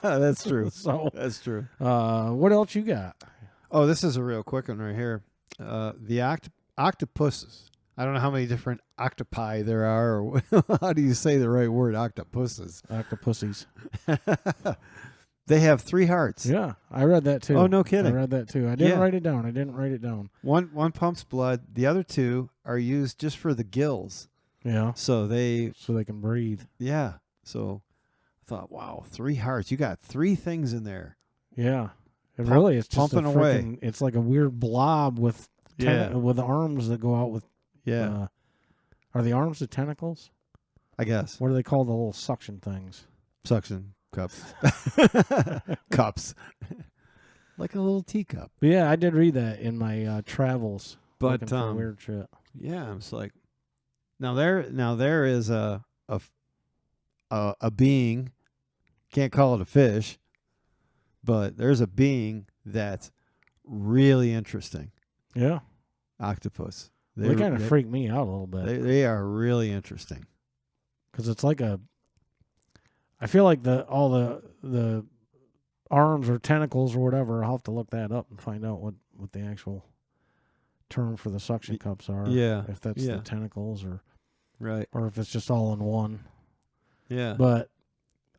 B: That's true.
A: So
B: that's true.
A: What else you got?
B: Oh, this is a real quick one right here. The octopuses. I don't know how many different octopi there are, or how do you say the right word? Octopuses.
A: Octopussies.
B: They have 3 hearts.
A: Yeah, I read that too.
B: Oh, no kidding.
A: I read that too. I didn't write it down.
B: One pumps blood. The other 2 are used just for the gills.
A: Yeah.
B: So they
A: can breathe.
B: Yeah. So I thought, wow, 3 hearts. You got 3 things in there.
A: Yeah. Really, it's just
B: pumping away.
A: It's like a weird blob with with arms that go out with.
B: Yeah.
A: Are the arms the tentacles?
B: I guess.
A: What do they call the little suction things?
B: Suction cups. Cups. Like a little teacup.
A: Yeah, I did read that in my travels.
B: But
A: for weird shit.
B: Yeah, it's like now there is a being, can't call it a fish, but there's a being that's really interesting.
A: Yeah.
B: Octopus.
A: They kind of freak me out a little bit.
B: They are really interesting.
A: Because it's like I feel like all the arms or tentacles or whatever, I'll have to look that up and find out what the actual term for the suction cups are.
B: Yeah.
A: If that's the tentacles or if it's just all in one.
B: Yeah.
A: But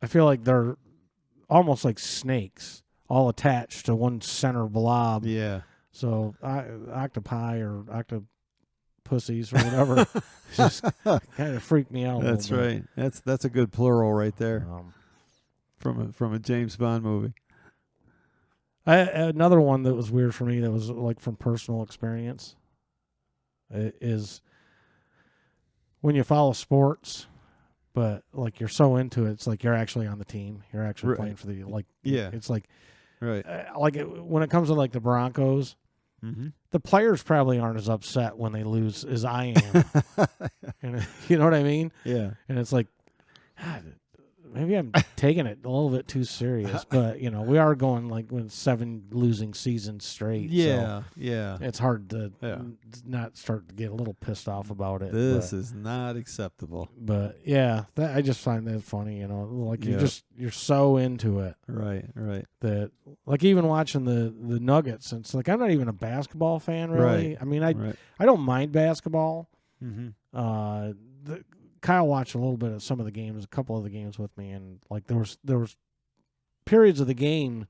A: I feel like they're almost like snakes, all attached to one center blob.
B: Yeah.
A: So octopi or octopussies or whatever just kind of freaked me out.
B: That's right. That's a good plural right there. From a James Bond movie.
A: Another one that was weird for me that was like from personal experience is when you follow sports, but like you're so into it, it's like you're actually on the team. You're actually playing for the It's like when it comes to like the Broncos, the players probably aren't as upset when they lose as I am. And, you know what I mean?
B: Yeah.
A: And it's like, God, maybe I'm taking it a little bit too serious, but we are going like with 7 losing seasons straight.
B: Yeah,
A: so
B: yeah.
A: It's hard to not start to get a little pissed off about it.
B: This is not acceptable.
A: But yeah, I just find that funny. Like you're so into it,
B: right?
A: That like even watching the Nuggets, it's like I'm not even a basketball fan really.
B: Right.
A: I mean, I don't mind basketball. Kyle watched a little bit of some of the games, a couple of the games with me, and like there was periods of the game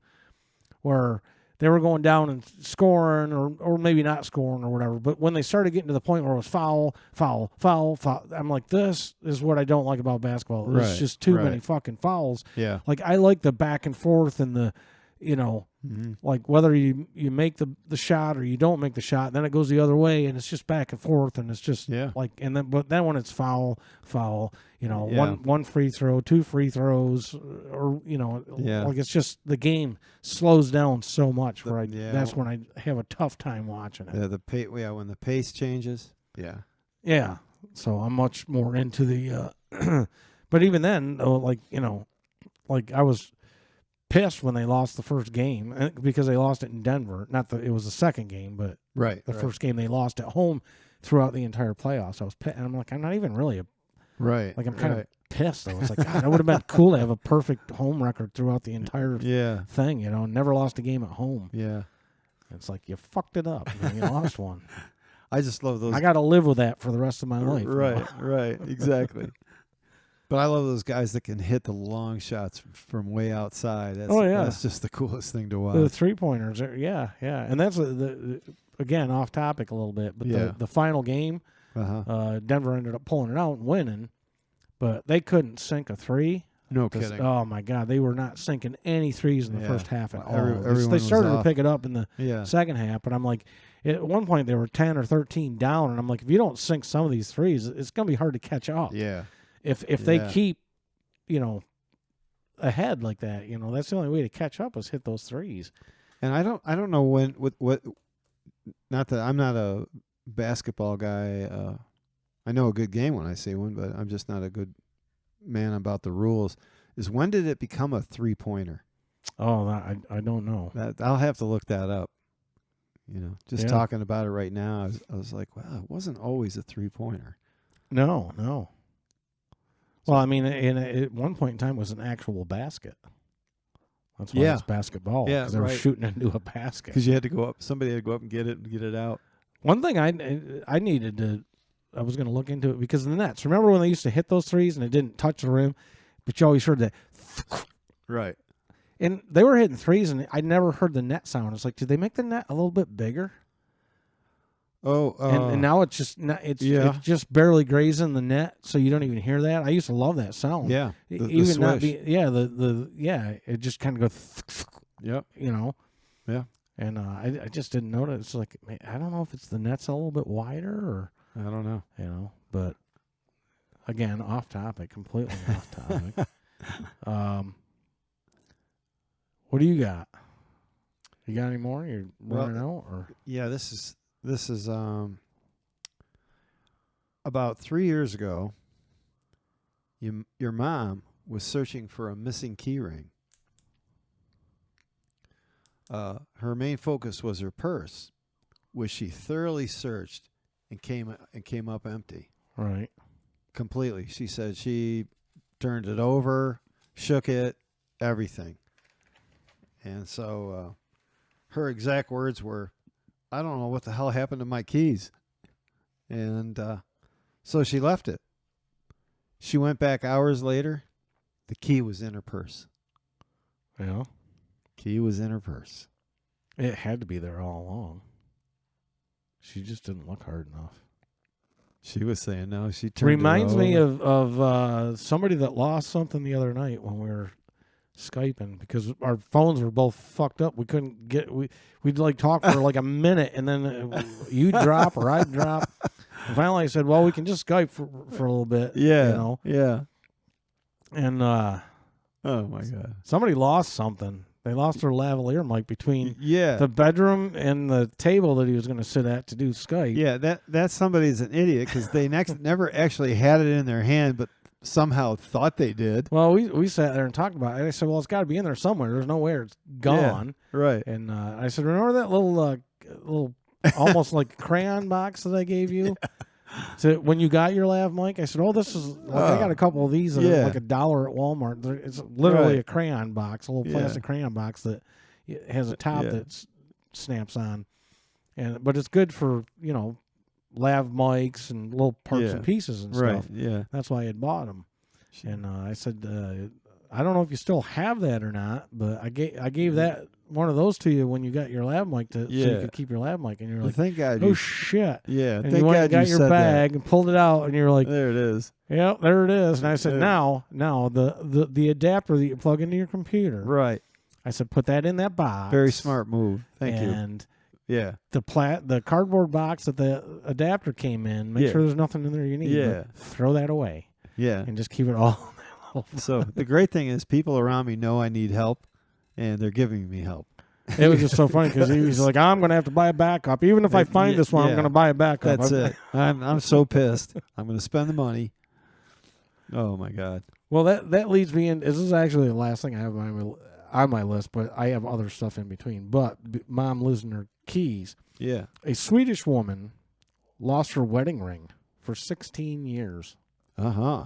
A: where they were going down and scoring or maybe not scoring or whatever. But when they started getting to the point where it was foul, I'm like, this is what I don't like about basketball. There's just too many fucking fouls.
B: Yeah.
A: Like I like the back and forth and the, Like whether you make the shot or you don't make the shot, then it goes the other way, and it's just back and forth, and it's just like, and then but then when it's foul, one free throw, 2 free throws, or like it's just the game slows down so much where that's when I have a tough time watching it.
B: When the pace changes,
A: yeah. So I'm much more into the, but even then, like I was pissed when they lost the first game because they lost it in Denver. Not that it was the second game, but the first game they lost at home throughout the entire playoffs. I was pissed, and I'm like, I'm not even really like I'm kind of pissed. I was like, God, it would have been cool to have a perfect home record throughout the entire thing. Never lost a game at home.
B: Yeah,
A: it's like you fucked it up. You lost one.
B: I just love those.
A: I got to live with that for the rest of my life.
B: Right, exactly. But I love those guys that can hit the long shots from way outside. That's just the coolest thing to watch.
A: The 3-pointers, and that's again off topic a little bit. But the final game, Denver ended up pulling it out and winning, but they couldn't sink a three.
B: No kidding.
A: Oh my God, they were not sinking any threes in the first half at all.
B: They
A: started to pick it up in the second half, but I'm like, at one point they were 10 or 13 down, and I'm like, if you don't sink some of these threes, it's going to be hard to catch up.
B: Yeah.
A: If they keep, ahead like that, that's the only way to catch up is hit those threes.
B: And I don't know what not that I'm not a basketball guy. I know a good game when I see one, but I'm just not a good man about the rules. Is when did it become a 3-pointer?
A: Oh, I don't know.
B: I'll have to look that up. Talking about it right now, I was like, wow, it wasn't always a 3-pointer.
A: No. Well, I mean, at one point in time, it was an actual basket. That's why it's basketball.
B: Yeah,
A: because they were shooting into a basket.
B: Because you had to go up. Somebody had to go up and get it out.
A: One thing I was going to look into it because of the nets. Remember when they used to hit those threes and it didn't touch the rim, but you always heard that.
B: Right.
A: And they were hitting threes, and I never heard the net sound. It's like, did they make the net a little bit bigger?
B: Oh,
A: and now it's just barely grazing the net, so you don't even hear that. I used to love that sound.
B: Yeah,
A: the swish. It just kind of goes.
B: Yep.
A: Yeah. And I just didn't notice. It's like, I don't know if it's the net's a little bit wider or
B: I don't know.
A: But again, off topic, completely off topic. What do you got? You got any more? You're running out, or
B: This is about 3 years ago. Your mom was searching for a missing key ring. Her main focus was her purse, which she thoroughly searched and came up empty.
A: Right.
B: Completely. She said she turned it over, shook it, everything. And so her exact words were, I don't know what the hell happened to my keys. And so she left it. She went back hours later. The key was in her purse.
A: Yeah.
B: Key was in her purse.
A: It had to be there all along. She just didn't look hard enough.
B: She was saying no. She turned
A: Reminds
B: it
A: me
B: over.
A: of somebody that lost something the other night when we were Skyping because our phones were both fucked up. We couldn't get we'd like talk for like a minute and then you'd drop or I'd drop. And finally I said, well, we can just Skype for a little bit.
B: Yeah. Yeah.
A: And
B: oh my God.
A: Somebody lost something. They lost their lavalier mic between
B: the
A: bedroom and the table that he was going to sit at to do Skype.
B: Yeah, that somebody's an idiot because they never actually had it in their hand, but somehow thought they did.
A: Well, we sat there and talked about it. I said, well, it's got to be in there somewhere. There's nowhere. It's gone.
B: Yeah, right.
A: And I said, remember that little almost like crayon box that I gave you? Yeah. So when you got your lav mic, I said, oh, this is like I got a couple of these that are like $1 at Walmart. It's literally a crayon box, a little plastic crayon box that has a top that snaps on. But it's good for, lav mics and little parts and pieces and stuff.
B: Yeah.
A: That's why I had bought them. And I said, I don't know if you still have that or not, but I gave that one of those to you when you got your lav mic so you could keep your lav mic. And you're like,
B: thank God
A: oh, shit.
B: Yeah.
A: And you went and got your bag and pulled it out and you're like,
B: there it is.
A: Yeah, there it is. And I said, now the adapter that you plug into your computer.
B: Right.
A: I said, put that in that box.
B: Very smart move. Thank you.
A: And
B: Yeah.
A: the cardboard box that the adapter came in, make sure there's nothing in there you need.
B: Yeah.
A: But throw that away.
B: Yeah.
A: And just keep it all.
B: So the great thing is people around me know I need help, and they're giving me help.
A: It was just so funny because he was like, I'm going to have to buy a backup. Even if I find this one, I'm going to buy a backup.
B: That's it. I'm so pissed. I'm going to spend the money. Oh, my God.
A: Well, that leads me in. This is actually the last thing I have on my list, but I have other stuff in between. But Mom losing her keys.
B: Yeah.
A: A Swedish woman lost her wedding ring for 16 years.
B: Uh-huh.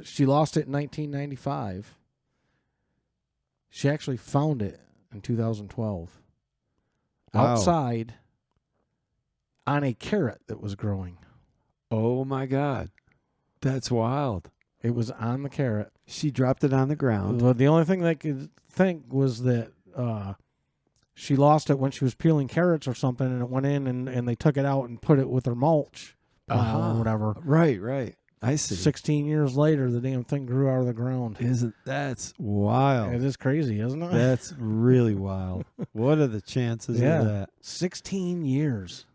A: She lost it in 1995. She actually found it in 2012.
B: Wow.
A: Outside on a carrot that was growing.
B: Oh, my God. That's wild.
A: It was on the carrot.
B: She dropped it on the ground.
A: But the only thing they could think was that she lost it when she was peeling carrots or something, and it went in, and they took it out and put it with their mulch pile or whatever.
B: Right. I see.
A: 16 years later, the damn thing grew out of the ground.
B: That's wild.
A: It is crazy, isn't it?
B: That's really wild. What are the chances of that?
A: 16 years.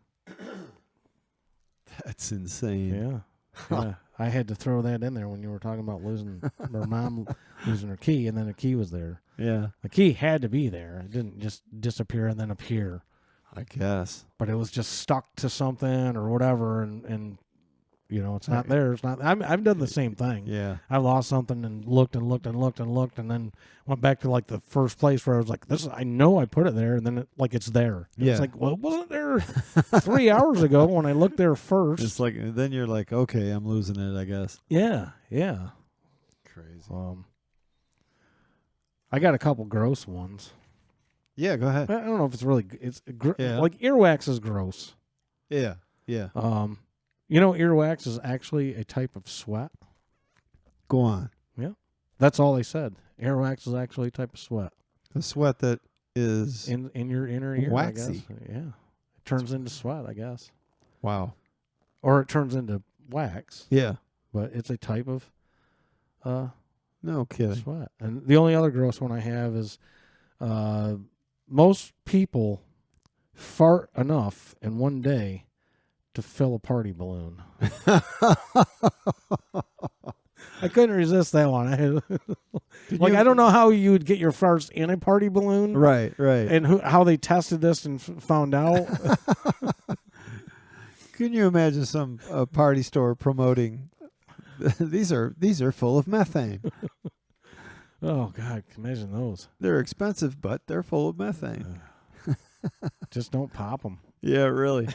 B: That's insane.
A: Yeah. I had to throw that in there when you were talking about losing her mom losing her key, and then the key was there.
B: Yeah.
A: The key had to be there. It didn't just disappear and then appear.
B: I guess.
A: But it was just stuck to something or whatever, and it's not there. It's not. I've done the same thing.
B: Yeah.
A: I lost something and looked and looked and looked and looked, and then went back to like the first place where I was like, "This. I know I put it there," and then it's there.
B: Yeah.
A: It's like, well, it wasn't there 3 hours ago when I looked there first.
B: It's like then you're like, okay, I'm losing it, I guess.
A: Yeah.
B: Crazy.
A: I got a couple gross ones.
B: Yeah, go ahead.
A: I don't know if it's really.
B: Yeah.
A: Like earwax is gross.
B: Yeah.
A: Earwax is actually a type of sweat.
B: Go on.
A: Yeah. That's all they said. Earwax is actually a type of sweat.
B: The sweat that is
A: in your inner ear,
B: waxy.
A: I guess. Yeah. It turns into sweat, I guess.
B: Wow.
A: Or it turns into wax.
B: Yeah.
A: But it's a type of
B: no kidding.
A: sweat. And the only other gross one I have is most people fart enough in one day to fill a party balloon. I couldn't resist that one. I don't know how you would get your farts in a party balloon.
B: Right.
A: And how they tested this and found out.
B: Can you imagine some party store promoting these are full of methane?
A: Oh God, imagine those.
B: They're expensive, but they're full of methane.
A: Just don't pop them.
B: Yeah, really.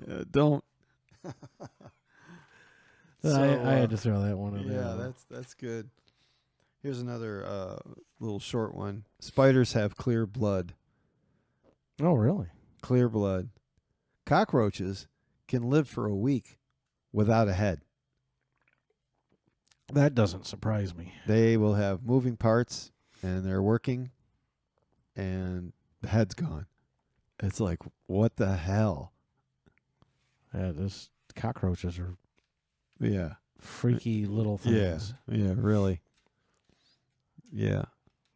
B: Yeah, don't.
A: I had to throw that one in there.
B: Yeah, that's good. Here's another little short one. Spiders have clear blood.
A: Oh, really?
B: Clear blood. Cockroaches can live for a week without a head.
A: That doesn't surprise me.
B: They will have moving parts, and they're working, and the head's gone. It's like, what the hell?
A: Yeah, this cockroaches are freaky little
B: Yeah,
A: things.
B: yeah, really. Yeah.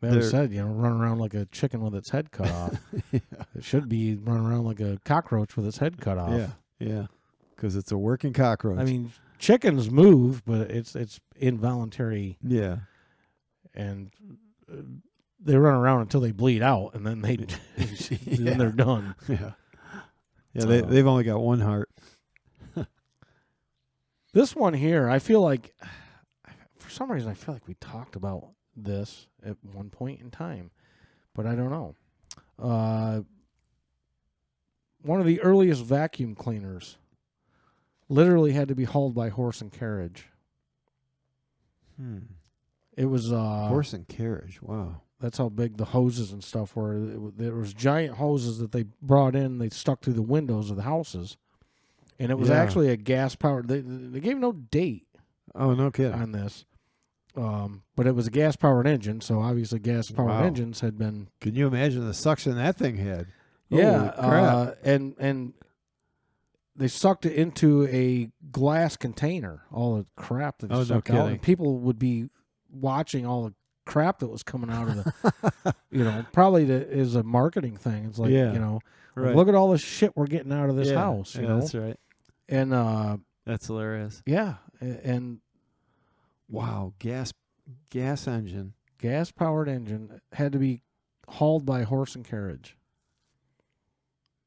A: They said, run around like a chicken with its head cut off.
B: Yeah.
A: It should be run around like a cockroach with its head cut off.
B: Yeah, because it's a working cockroach.
A: I mean, chickens move, but it's involuntary.
B: Yeah.
A: And they run around until they bleed out, and then then they're done.
B: Yeah. Yeah, they've only got one heart.
A: This one here, I feel like, for some reason, I feel like we talked about this at one point in time, but I don't know. One of the earliest vacuum cleaners literally had to be hauled by horse and carriage. It was
B: Horse and carriage. Wow.
A: That's how big the hoses and stuff were. There was giant hoses that they brought in. They stuck through the windows of the houses, and it was actually a gas powered. They gave no date.
B: Oh, no kidding.
A: On this, but it was a gas powered engine. So obviously, gas powered engines had been.
B: Can you imagine the suction that thing had?
A: Yeah,
B: holy crap.
A: And they sucked it into a glass container. All the crap that
B: no
A: sucked out,
B: kidding.
A: and people would be watching all the crap that was coming out of the, probably is a marketing thing. It's like,
B: Yeah.
A: like,
B: Right.
A: look at all the shit we're getting out of this house, you know?
B: That's right.
A: And,
B: That's hilarious.
A: yeah. And
B: Wow. Gas engine.
A: gas-powered engine had to be hauled by horse and carriage.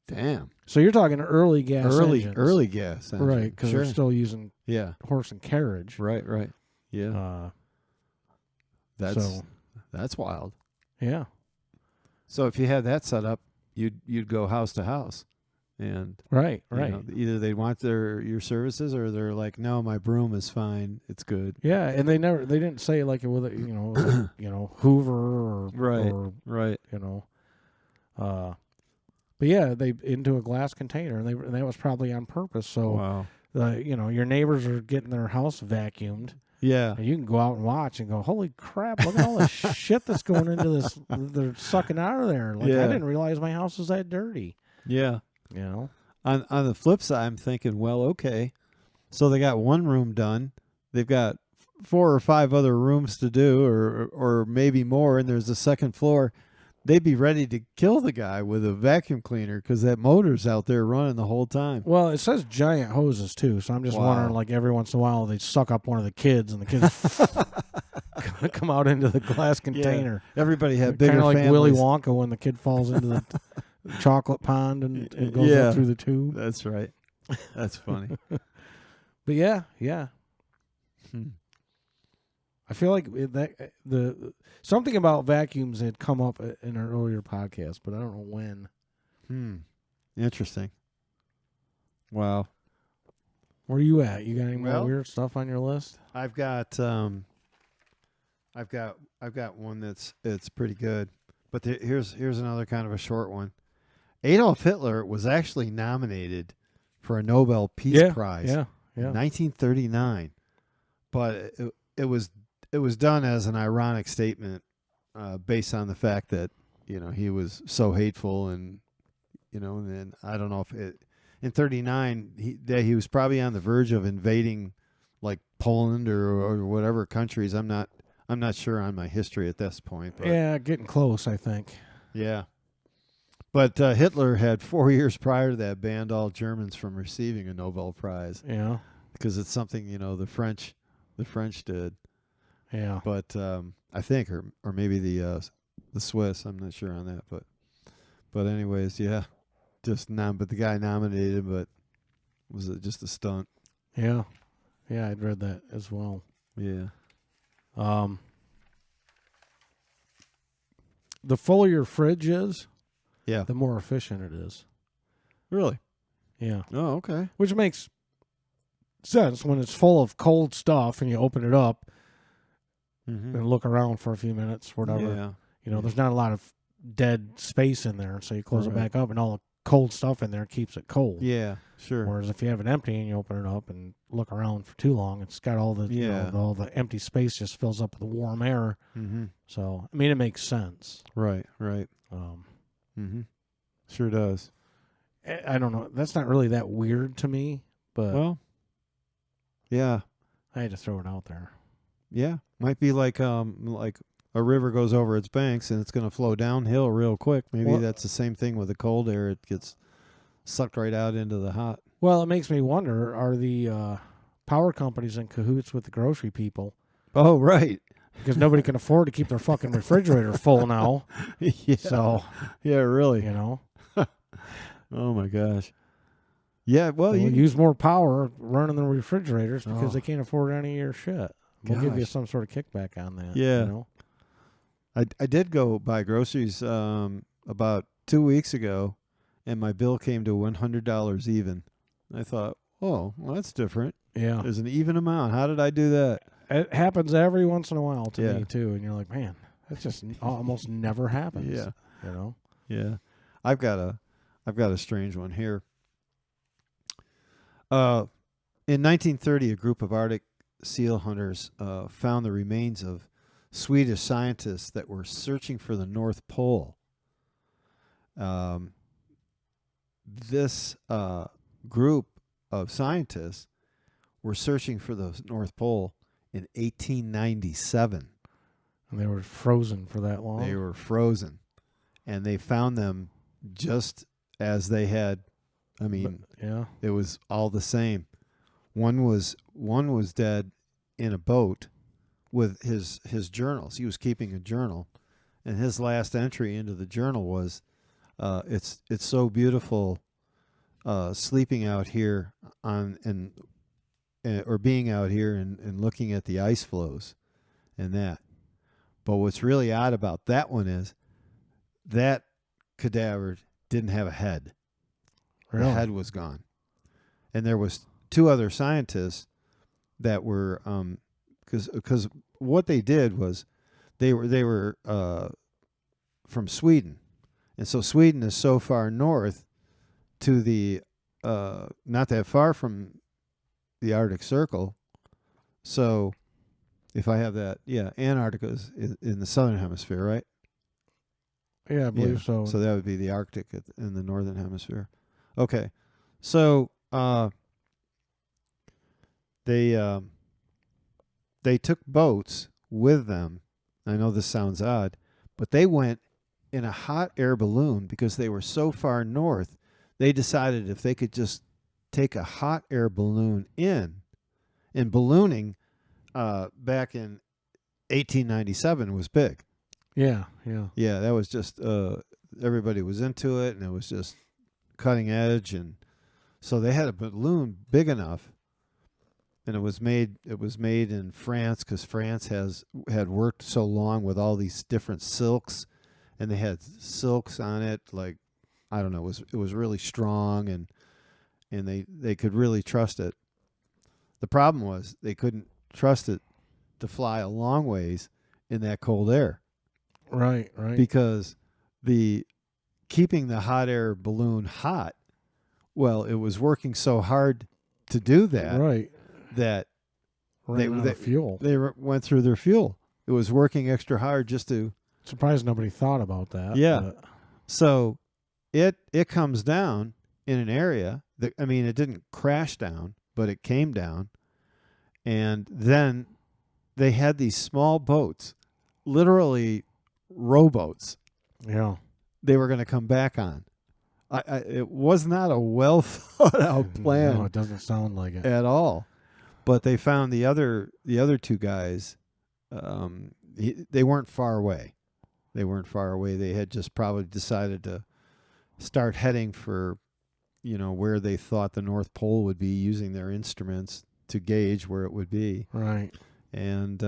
B: Damn.
A: So you're talking early gas engines.
B: Early gas engine.
A: Right, because they're still using horse and carriage.
B: Right. Yeah. That's wild.
A: Yeah.
B: So if you had that set up, you'd go house to house, and
A: right.
B: Either they want your services, or they're like, no, my broom is fine, it's good.
A: Yeah, and they didn't say like with Hoover or
B: right.
A: But yeah, they into a glass container, and that was probably on purpose. So your neighbors are getting their house vacuumed.
B: Yeah.
A: And you can go out and watch and go, holy crap, look at all the shit that's going into this. They're sucking out of there. Like, I didn't realize my house was that dirty.
B: Yeah.
A: On
B: the flip side, I'm thinking, well, okay, so they got one room done. They've got 4 or 5 other rooms to do, or maybe more, and there's a second floor. They'd be ready to kill the guy with a vacuum cleaner because that motor's out there running the whole time.
A: Well, it says giant hoses, too, so I'm just wondering, like, every once in a while they suck up one of the kids, and the kids come out into the glass container.
B: Yeah. Everybody had bigger
A: families. Kind of like Willy
B: families.
A: Wonka when the kid falls into the chocolate pond and goes up through the tube.
B: That's right. That's funny.
A: But yeah. I feel like something about vacuums had come up in an earlier podcast, but I don't know when.
B: Interesting. Wow.
A: Where are you at? You got any more weird stuff on your list?
B: I've got one that's pretty good, but here's another kind of a short one. Adolf Hitler was actually nominated for a Nobel Peace Prize in 1939, but it was done as an ironic statement based on the fact that he was so hateful, and and then I don't know if in 1939 he was probably on the verge of invading like Poland or whatever countries. I'm not sure on my history at this point. But
A: yeah, getting close, I think.
B: Yeah. But Hitler had 4 years prior to that banned all Germans from receiving a Nobel Prize.
A: Yeah.
B: Because it's something, the French did.
A: Yeah.
B: But I think, or maybe the Swiss, I'm not sure on that. But anyways, yeah. But the guy nominated, but was it just a stunt?
A: Yeah. Yeah, I'd read that as well.
B: Yeah.
A: The fuller your fridge is,
B: the
A: more efficient it is.
B: Really?
A: Yeah.
B: Oh, okay.
A: Which makes sense when it's full of cold stuff and you open it up and look around for a few minutes, whatever.
B: Yeah.
A: There's not a lot of dead space in there, so you close it back up, and all the cold stuff in there keeps it cold.
B: Yeah, sure.
A: Whereas if you have it empty and you open it up and look around for too long, it's got all the all the empty space just fills up with warm air.
B: Mm-hmm.
A: So I mean, it makes sense.
B: Right. Sure does.
A: I don't know. That's not really that weird to me, but
B: yeah,
A: I had to throw it out there.
B: Yeah, might be like a river goes over its banks and it's going to flow downhill real quick. Maybe that's the same thing with the cold air. It gets sucked right out into the hot.
A: Well, it makes me wonder, are the power companies in cahoots with the grocery people?
B: Oh, right.
A: Because nobody can afford to keep their fucking refrigerator full now.
B: Yeah.
A: So,
B: yeah, really.
A: Oh,
B: my gosh. Yeah, well,
A: you use more power running the refrigerators because they can't afford any of your shit. We'll give you some sort of kickback on that.
B: Yeah. I did go buy groceries about 2 weeks ago, and my bill came to $100 even. I thought, oh, well, that's different.
A: Yeah.
B: There's an even amount. How did I do that?
A: It happens every once in a while to me, too. And you're like, man, that just almost never happens.
B: Yeah. Yeah. I've got a strange one here. In 1930, a group of Arctic seal hunters found the remains of Swedish scientists that were searching for the North Pole. This group of scientists were searching for the North Pole in 1897.
A: And they were frozen for that long.
B: They were frozen, and they found them just as they had. I mean,
A: yeah.
B: it was all the same. One was dead in a boat with his journals. He was keeping a journal, and his last entry into the journal was, "It's so beautiful, sleeping out here or being out here and looking at the ice floes, and that." But what's really odd about that one is that cadaver didn't have a head.
A: Really?
B: The head was gone, and there was 2 other scientists that were because what they did was they were from Sweden, and so Sweden is so far north to the not that far from the Arctic Circle. So if I have that, yeah, Antarctica is in the southern hemisphere, right?
A: Yeah, I believe so.
B: So that would be the Arctic in the northern hemisphere. Okay, so they took boats with them. I know this sounds odd, but they went in a hot air balloon because they were so far north. They decided if they could just take a hot air balloon in, and ballooning back in 1897 was big.
A: Yeah.
B: Yeah, that was just everybody was into it, and it was just cutting edge, and so they had a balloon big enough, and it was made in France because France had worked so long with all these different silks, and they had silks on it, like, I don't know, it was really strong, and they could really trust it. The problem was they couldn't trust it to fly a long ways in that cold air.
A: Right.
B: Because keeping the hot air balloon hot, well, it was working so hard to do that.
A: Right.
B: That
A: they fuel.
B: They went through their fuel. It was working extra hard just to.
A: Surprised nobody thought about that.
B: Yeah.
A: But.
B: So it comes down in an area that, I mean, it didn't crash down, but it came down, and then they had these small boats, literally rowboats.
A: Yeah.
B: They were going to come back on. It was not a well thought out plan.
A: No, it doesn't sound like it
B: at all. But they found the other 2 guys. They weren't far away. They had just probably decided to start heading for, where they thought the North Pole would be, using their instruments to gauge where it would be.
A: Right.
B: And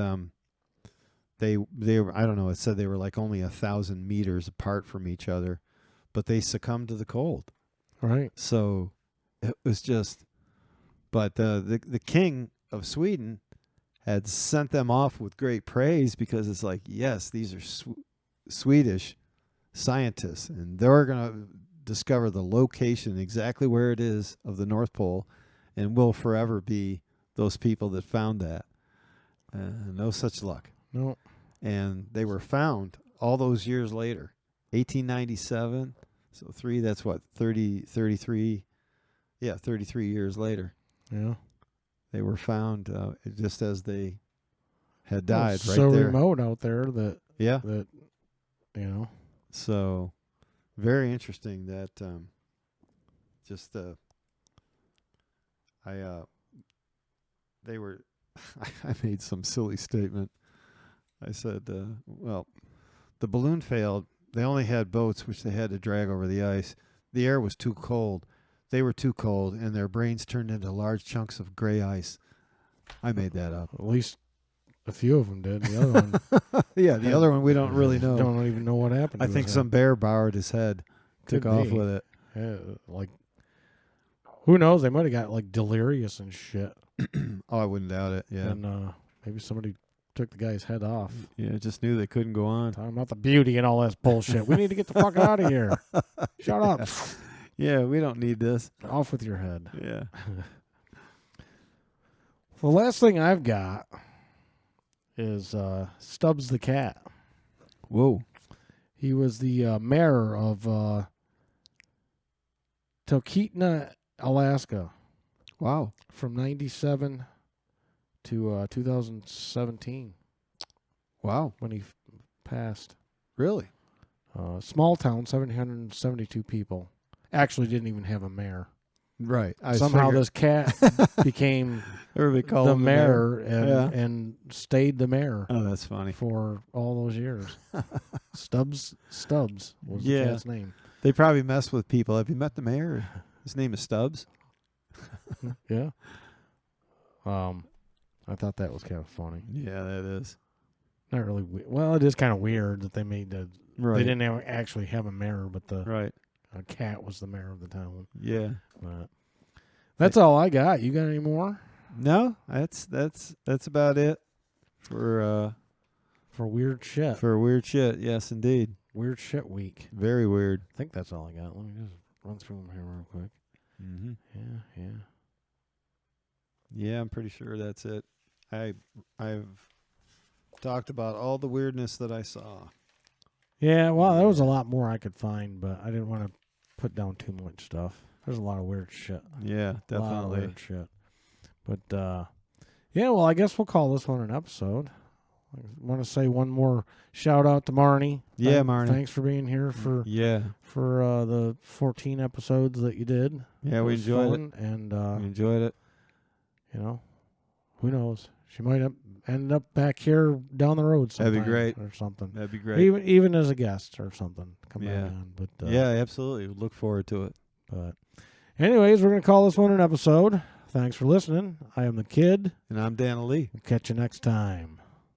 B: they were, I don't know, it said they were like only 1,000 meters apart from each other, but they succumbed to the cold.
A: Right.
B: So it was just, but the king of Sweden had sent them off with great praise, because it's like, yes, these are Swedish scientists, and they're going to discover the location exactly where it is of the North Pole, and will forever be those people that found that. No such luck.
A: No.
B: And they were found all those years later, 1897. So that's what, 33 years later.
A: Yeah.
B: They were found just as they had died, right
A: so
B: there.
A: Remote out there that.
B: Yeah.
A: That,
B: So very interesting that they were, I made some silly statement. I said, well, the balloon failed. They only had boats, which they had to drag over the ice. The air was too cold. They were too cold, and their brains turned into large chunks of gray ice. I made that up.
A: At least a few of them did. The other one.
B: Yeah, the other one we don't really know.
A: Don't even know what happened.
B: I think some bear borrowed his head, took off with it.
A: Yeah, like, who knows? They might have got like delirious and shit.
B: Oh, I wouldn't doubt it. Yeah.
A: And maybe somebody took the guy's head off.
B: Yeah, just knew they couldn't go on.
A: Talking about the beauty and all that bullshit. We need to get the fuck out of here. Shut up.
B: Yeah, we don't need this.
A: Off with your head.
B: Yeah.
A: The last thing I've got is Stubbs the cat.
B: Whoa.
A: He was the mayor of Talkeetna, Alaska.
B: Wow.
A: From 97 to 2017.
B: Wow.
A: when he passed.
B: Really?
A: Small town, 772 people. Actually, didn't even have a mayor.
B: Right.
A: Somehow this cat became
B: everybody called
A: the
B: him
A: mayor
B: Yeah.
A: and stayed the mayor
B: Oh, that's funny.
A: for all those years. Stubbs was the
B: Yeah.
A: cat's name.
B: They probably mess with people. Have you met the mayor? His name is Stubbs.
A: Yeah. I thought that was kind of funny.
B: Yeah, that is.
A: Not really. Well, it is kind of weird that they made the.
B: Right.
A: They didn't actually have a mayor, but the
B: Right.
A: cat was the mayor of the town.
B: Yeah.
A: But that's all I got. You got any more?
B: No, that's about it for
A: weird shit.
B: for weird shit. Yes, indeed.
A: Weird shit week.
B: Very weird.
A: I think that's all I got. Let me just run through them here real quick.
B: Mm-hmm.
A: Yeah.
B: Yeah, I'm pretty sure that's it. I've talked about all the weirdness that I saw.
A: Yeah, well, there was a lot more I could find, but I didn't want to put down too much stuff. There's a lot of weird shit.
B: Yeah,
A: A lot of
B: definitely.
A: weird shit. But, yeah, well, I guess we'll call this one an episode. I want to say one more shout out to Marni.
B: Yeah, Marni.
A: Thanks for being here for the 14 episodes that you did.
B: Yeah,
A: It
B: we
A: was
B: enjoyed
A: fun, And,
B: we enjoyed it.
A: you know, who knows? She might end up back here down the road sometime.
B: That'd be great.
A: Or something.
B: That'd be great.
A: Even as a guest or something. Come
B: Yeah.
A: back on. But,
B: Yeah, absolutely. Look forward to it.
A: But anyways, we're going to call this one an episode. Thanks for listening. I am the Kid.
B: And I'm DanLee.
A: We'll catch you next time.